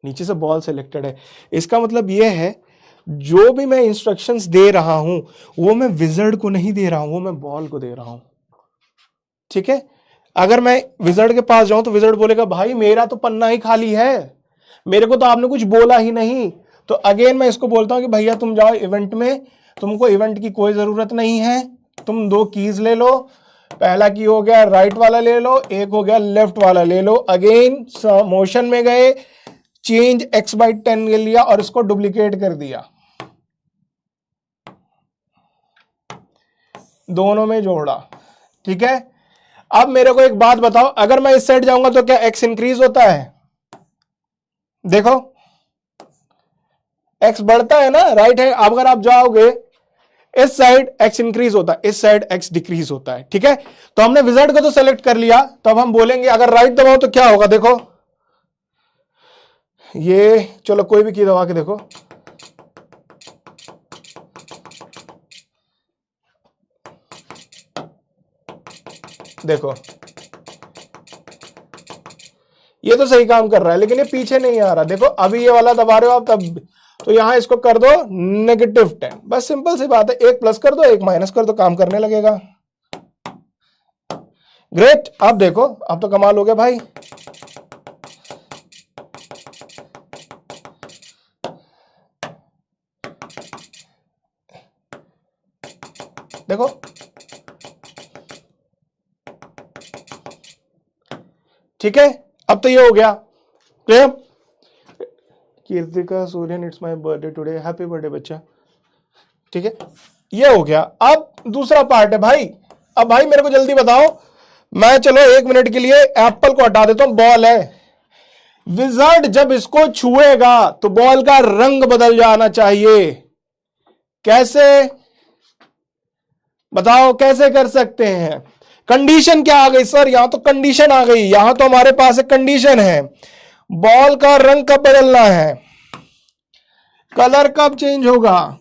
नीचे से बॉल सेलेक्टेड है। इसका मतलब यह है जो भी मैं इंस्ट्रक्शंस दे रहा हूं वो मैं विजर्ड को नहीं दे रहा हूं, वो मैं बॉल को दे रहा हूं, ठीक है। अगर मैं विजर्ड के पास जाऊं तो विजर्ड बोलेगा भाई मेरा तो पन्ना ही खाली है, मेरे को तो आपने कुछ बोला ही नहीं, तो अगेन मैं इसको बोलता हूं कि भैया तुम जाओ इवेंट में, तुमको इवेंट की कोई जरूरत नहीं है, तुम 2 कीज ले लो, पहला की हो गया राइट वाला ले लो, एक हो गया लेफ्ट वाला ले लो। अगेन मोशन में गए, चेंज x/10 ले लिया और इसको डुप्लीकेट कर दिया, दोनों में जोड़ा, ठीक है। अब मेरे को एक बात बताओ, अगर मैं इस साइड जाऊंगा तो क्या x इंक्रीज होता है? देखो x बढ़ता है ना, राइट है। अब अगर आप जाओगे इस साइड x इंक्रीज होता है, इस साइड x डिक्रीज होता है, ठीक है। तो हमने विजार्ड को तो सेलेक्ट कर लिया, तो अब हम बोलेंगे अगर राइट दबाओ तो क्या होगा, देखो ये, चलो कोई भी की दबा के देखो, देखो ये तो सही काम कर रहा है, लेकिन ये पीछे नहीं आ रहा। देखो अभी ये वाला दबा रहे हो आप तब, तो यहां इसको कर दो -10, बस सिंपल सी बात है, एक प्लस कर दो एक माइनस कर दो, काम करने लगेगा। ग्रेट, अब देखो अब तो कमाल हो गया भाई। देखो ठीक है, अब तो ये हो गया। Prem Kirtika Suryan, it's my birthday today, happy birthday बच्चा, ठीक है, ये हो गया। अब दूसरा पार्ट है भाई। अब भाई मेरे को जल्दी बताओ, मैं चलो 1 मिनट के लिए एप्पल को हटा देता हूं, बॉल है, विजार्ड जब इसको छुएगा तो बॉल का रंग बदल जाना चाहिए। कैसे बताओ, कैसे कर सकते हैं? कंडीशन क्या आ गई सर? यहां तो कंडीशन आ गई, यहां तो हमारे पास एक कंडीशन है, बॉल का रंग कब बदलना है, कलर कब चेंज होगा?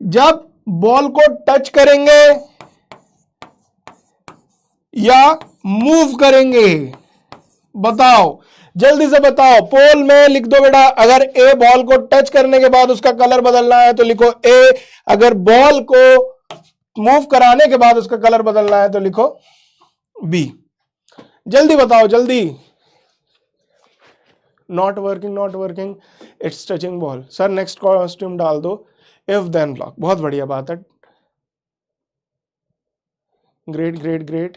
जब बॉल को टच करेंगे या मूव करेंगे? बताओ जल्दी से बताओ, पोल में लिख दो बेटा। अगर ए बॉल को टच करने के बाद उसका कलर बदलना है तो लिखो ए, अगर बॉल को मूव कराने के बाद उसका कलर बदलना है तो लिखो बी। जल्दी बताओ जल्दी। Not working, it's touching ball. Sir next costume डाल दो, इफ देन ब्लॉक। बहुत बढ़िया बात है, ग्रेट।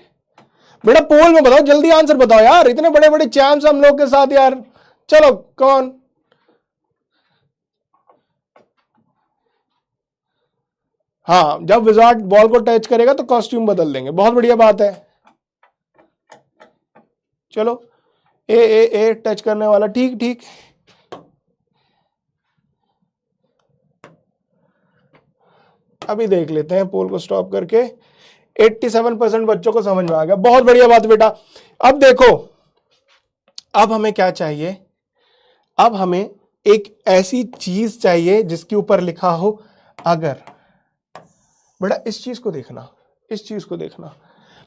बेटा पोल में बताओ, जल्दी आंसर बताओ यार, इतने बड़े बड़े चैंप्स हम लोग के साथ यार। चलो कौन? हाँ, जब विजार्ड बॉल को टच करेगा तो कॉस्ट्यूम बदल देंगे। बहुत बढ़िया बात है। चलो ए टच करने वाला, ठीक। अभी देख लेते हैं, पोल को स्टॉप करके 87% बच्चों को समझ में आ गया। बहुत बढ़िया बात बेटा। अब देखो, अब हमें क्या चाहिए? अब हमें एक ऐसी चीज चाहिए जिसके ऊपर लिखा हो अगर। बेटा इस चीज को देखना,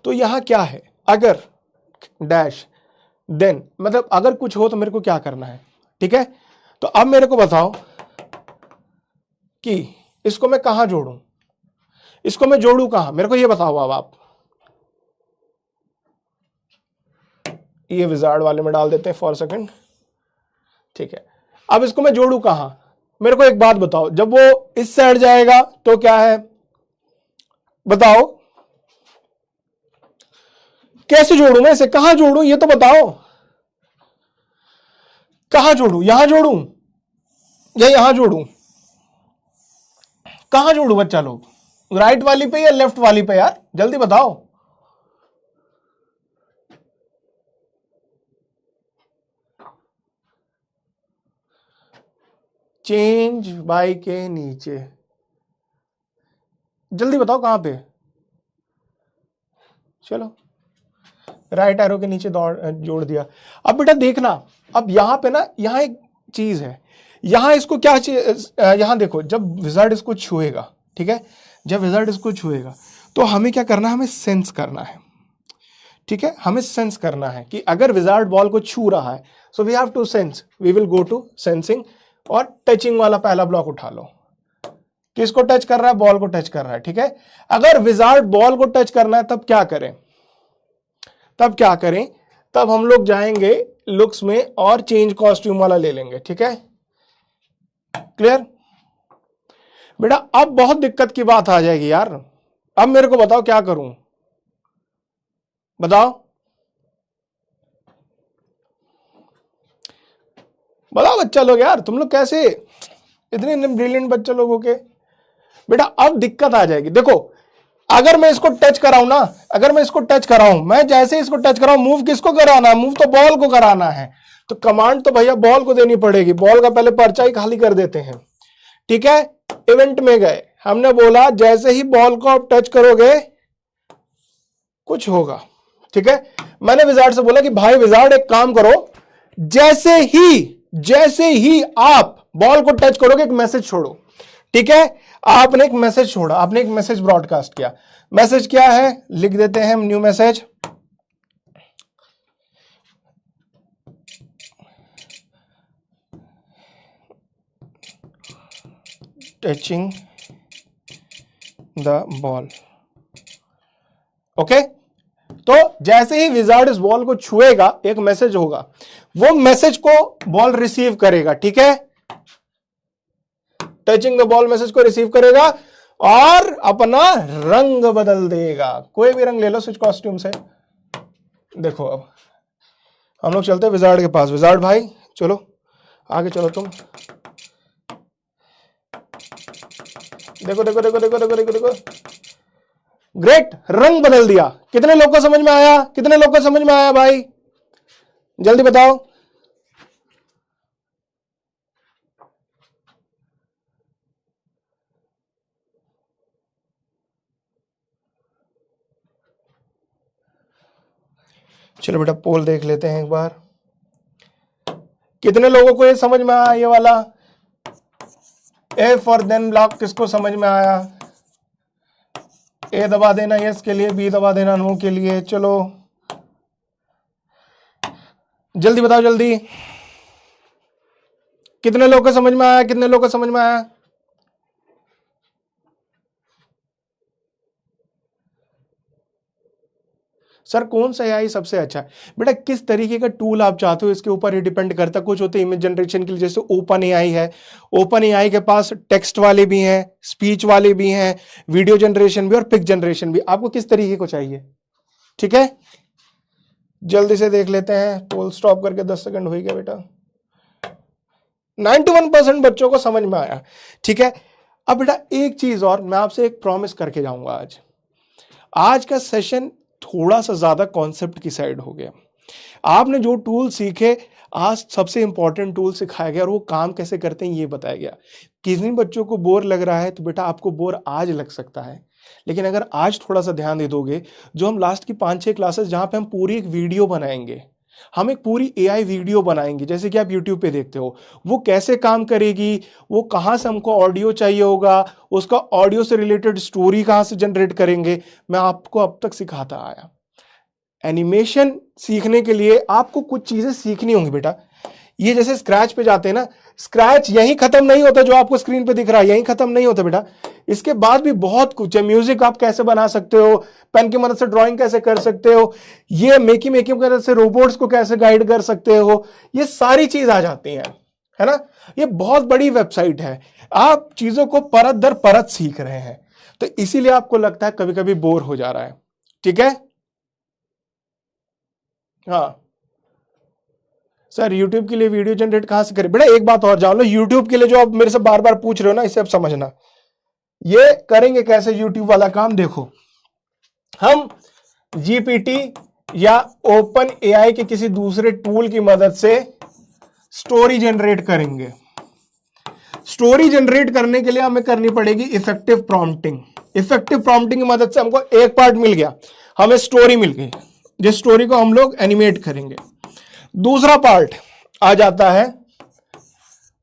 तो यहां क्या है? अगर डैश देन, मतलब अगर कुछ हो तो मेरे को क्या करना है, ठीक है। तो अब मेरे को बताओ कि इसको मैं कहां जोड़ूं, इसको मैं जोड़ू कहां, मेरे को ये बताओ। अब आप ये विजार्ड वाले में डाल देते हैं फॉर सेकंड, ठीक है। अब इसको मैं जोड़ू कहां, मेरे को एक बात बताओ। जब वो इस साइड जाएगा तो क्या है, बताओ कैसे जोड़ू मैं इसे, कहां जोड़ू ये तो बताओ। कहां जोड़ू, यहां जोड़ू या यहां जोड़ू? कहां जोड़ू बच्चा लोग, राइट वाली पे या लेफ्ट वाली पे यार, जल्दी बताओ। चेंज बाय के नीचे, जल्दी बताओ कहां पे। चलो राइट एरो के नीचे जोड़ दिया। अब बेटा देखना, अब यहां पे ना, यहां एक चीज है, यहां इसको क्या यहां देखो, जब विजार्ड इसको छुएगा, ठीक है, जब विजार्ड इसको छुएगा तो हमें क्या करना है, हमें सेंस करना है, ठीक है। हमें सेंस करना है कि अगर विजार्ड बॉल को छू रहा है, so we have to sense, we will go to sensing, और टचिंग वाला पहला ब्लॉक उठा लो। किसको टच कर रहा है? बॉल को टच कर रहा है, ठीक है। अगर विजार्ड बॉल को टच करना है तब क्या करें, तब हम लोग जाएंगे लुक्स में और चेंज कॉस्ट्यूम वाला ले लेंगे, ठीक है? क्लियर बेटा? अब बहुत दिक्कत की बात आ जाएगी यार। अब मेरे को बताओ क्या करूं, बताओ बताओ बच्चा लोग यार, तुम लोग कैसे इतने ब्रिलियंट बच्चे लोगों के। बेटा अब दिक्कत आ जाएगी। देखो अगर मैं इसको टच कराऊं ना, अगर मैं इसको टच कराऊं, मैं जैसे इसको टच कराऊं, मूव किसको कराना है? मूव तो बॉल को कराना है। तो कमांड तो भैया बॉल को देनी पड़ेगी। बॉल का पहले पर्चा ही खाली कर देते हैं, ठीक है? इवेंट में गए, हमने बोला जैसे ही बॉल को आप टच करोगे कुछ होगा, ठीक है? मैंने विजार्ड से बोला कि भाई विजार्ड एक काम करो, जैसे ही आप बॉल को टच करोगे एक मैसेज छोड़ो, ठीक है? आपने एक मैसेज छोड़ा, आपने एक मैसेज ब्रॉडकास्ट किया। मैसेज क्या है लिख देते हैं, new message. Touching the ball, okay? तो जैसे ही विजार्ड इस बॉल को छुएगा एक मैसेज होगा, वो मैसेज को बॉल रिसीव करेगा, ठीक है? टचिंग द बॉल मैसेज को रिसीव करेगा और अपना रंग बदल देगा। कोई भी रंग ले लो स्विच कॉस्ट्यूम से। देखो अब हम लोग चलते हैं विजार्ड के पास। विजार्ड भाई चलो आगे चलो तुम। देखो देखो देखो देखो देखो देखो देखो, ग्रेट, रंग बदल दिया। कितने लोग को समझ में आया? कितने लोग को समझ में आया भाई? जल्दी बताओ। चलो बेटा पोल देख लेते हैं एक बार। कितने लोगों को ये समझ में आया? ये वाला ए फॉर देन ब्लॉक किसको समझ में आया? ए दबा देना यस के लिए, बी दबा देना नो के लिए। चलो जल्दी बताओ जल्दी। कितने लोगों को समझ में आया? कितने लोगों को समझ में आया? सर कौन सा एआई सबसे अच्छा है? बेटा किस तरीके का टूल आप चाहते हो इसके ऊपर ही डिपेंड करता है। कुछ होते हैं इमेज जनरेशन के लिए, जैसे ओपन एआई है। ओपन एआई के पास टेक्स्ट वाले भी हैं, स्पीच वाले भी हैं, वीडियो जनरेशन भी और पिक जनरेशन भी। आपको किस तरीके को चाहिए? ठीक है जल्दी से देख लेते हैं। पोल स्टॉप करके 10 सेकंड हो गया बेटा। 91% बच्चों को समझ में आया, ठीक है? अब बेटा एक चीज और मैं आपसे एक प्रॉमिस करके जाऊंगा। आज का सेशन थोड़ा सा ज्यादा कॉन्सेप्ट की साइड हो गया। आपने जो टूल सीखे, आज सबसे इंपॉर्टेंट टूल सिखाया गया और वो काम कैसे करते हैं ये बताया गया। किसी बच्चों को बोर लग रहा है तो बेटा आपको बोर आज लग सकता है, लेकिन अगर आज थोड़ा सा ध्यान दे दोगे, जो हम लास्ट की 5-6 क्लासेस जहां पे हम पूरी एक वीडियो बनाएंगे, हम एक पूरी एआई वीडियो बनाएंगे, जैसे कि आप YouTube पे देखते हो, वो कैसे काम करेगी, वो कहां से हमको ऑडियो चाहिए होगा, उसका ऑडियो से रिलेटेड स्टोरी कहां से जनरेट करेंगे, मैं आपको अब तक सिखाता आया। एनिमेशन सीखने के लिए आपको कुछ चीजें सीखनी होंगी बेटा। ये जैसे स्क्रैच पे जाते हैं ना, स्क्रैच यहीं खत्म नहीं होता जो आपको स्क्रीन पे दिख रहा है, यहीं खत्म नहीं होता बेटा। इसके बाद भी बहुत कुछ है। म्यूजिक आप कैसे बना सकते हो, पेन की मदद से ड्राइंग कैसे कर सकते हो, ये मेकिंग की मदद से रोबोट्स को कैसे गाइड कर सकते हो, ये सारी चीज आ जाती है, है ना? ये बहुत बड़ी वेबसाइट है, आप चीजों को परत दर परत सीख रहे हैं, तो इसीलिए आपको लगता है कभी कभी बोर हो जा रहा है। ठीक है हाँ सर, YouTube के लिए वीडियो जनरेट कहां से करें? बेटा एक बात और जान लो, YouTube के लिए जो आप मेरे से बार बार पूछ रहे हो ना, इसे आप समझना। ये करेंगे कैसे YouTube वाला काम? देखो, हम GPT या ओपन एआई के किसी दूसरे टूल की मदद से स्टोरी जनरेट करेंगे। स्टोरी जनरेट करने के लिए हमें करनी पड़ेगी इफेक्टिव प्रॉम्प्टिंग। इफेक्टिव प्रॉम्प्टिंग की मदद से हमको एक पार्ट मिल गया, हमें स्टोरी मिल गई, जिस स्टोरी को हम लोग एनिमेट करेंगे। दूसरा पार्ट आ जाता है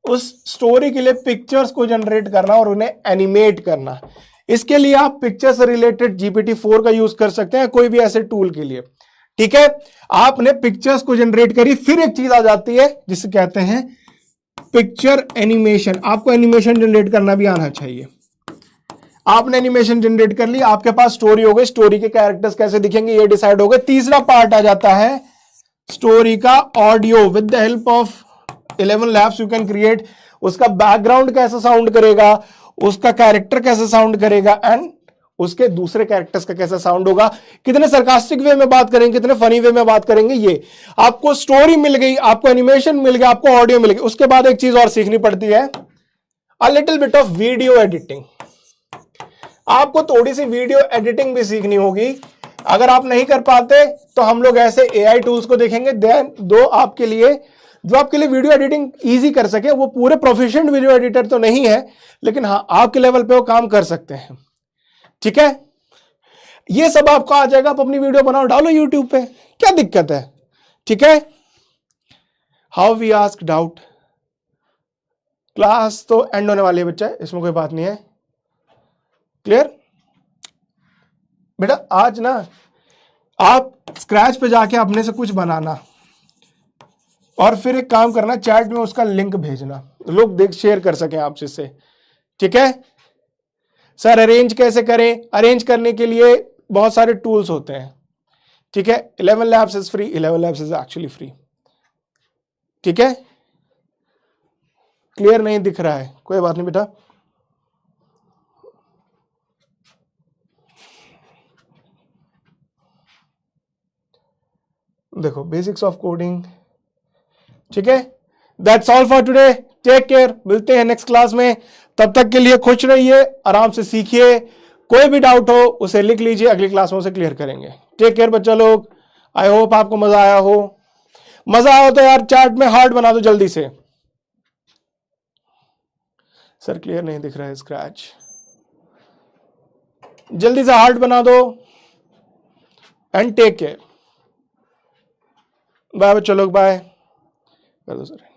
उस स्टोरी के लिए पिक्चर्स को जनरेट करना और उन्हें एनिमेट करना। इसके लिए आप पिक्चर से रिलेटेड GPT-4 का यूज कर सकते हैं, कोई भी ऐसे टूल के लिए। ठीक है, आपने पिक्चर्स को जनरेट करी, फिर एक चीज आ जाती है जिसे कहते हैं पिक्चर एनिमेशन। आपको एनिमेशन जनरेट करना भी आना चाहिए। आपने एनिमेशन जनरेट कर ली, आपके पास स्टोरी हो गई, स्टोरी के कैरेक्टर्स कैसे दिखेंगे ये डिसाइड हो गए। तीसरा पार्ट आ जाता है स्टोरी का audio with the help of 11 labs you can create. उसका बैकग्राउंड कैसा साउंड करेगा, उसका कैरेक्टर कैसा साउंड करेगा, एंड उसके दूसरे कैरेक्टर्स का कैसा साउंड होगा, कितने सरकास्टिक वे में बात करेंगे, कितने फनी वे में बात करेंगे। ये आपको स्टोरी मिल गई, आपको एनिमेशन मिल गया, आपको ऑडियो मिल गई। उसके बाद एक चीज और सीखनी पड़ती है, a little bit of video editing. आपको थोड़ी सी वीडियो एडिटिंग भी सीखनी होगी। अगर आप नहीं कर पाते तो हम लोग ऐसे एआई टूल्स को देखेंगे, देन जो आपके लिए वीडियो एडिटिंग इजी कर सके। वो पूरे प्रोफिशिएंट वीडियो एडिटर तो नहीं है, लेकिन हाँ आपके लेवल पे वो काम कर सकते हैं। ठीक है, ये सब आपको आ जाएगा। आप अपनी वीडियो बनाओ, डालो यूट्यूब पे, क्या दिक्कत है। ठीक है, how we ask doubt. Class तो एंड होने वाली है बच्चा, इसमें कोई बात नहीं है। क्लियर बेटा, आज ना आप स्क्रैच पे जाके अपने से कुछ बनाना और फिर एक काम करना, चैट में उसका लिंक भेजना, लोग देख शेयर कर सकें आपसे से। ठीक है सर, अरेंज कैसे करें? अरेंज करने के लिए बहुत सारे टूल्स होते हैं। ठीक है, 11 labs is free, 11 labs is actually free. ठीक है, क्लियर नहीं दिख रहा है, कोई बात नहीं बेटा। देखो, बेसिक्स ऑफ कोडिंग। ठीक है, that's all for today, take care, मिलते हैं नेक्स्ट क्लास में। तब तक के लिए खुश रहिए, आराम से सीखिए, कोई भी डाउट हो उसे लिख लीजिए, अगली क्लास में उसे क्लियर करेंगे। टेक केयर बच्चा लोग, आई होप आपको मजा आया हो। मजा आया तो यार चैट में हार्ट बना दो जल्दी से। सर क्लियर नहीं दिख रहा है स्क्रैच, जल्दी से हार्ट बना दो। एंड टेक केयर, बाय बच्चा लोग, बाय कर दो सर।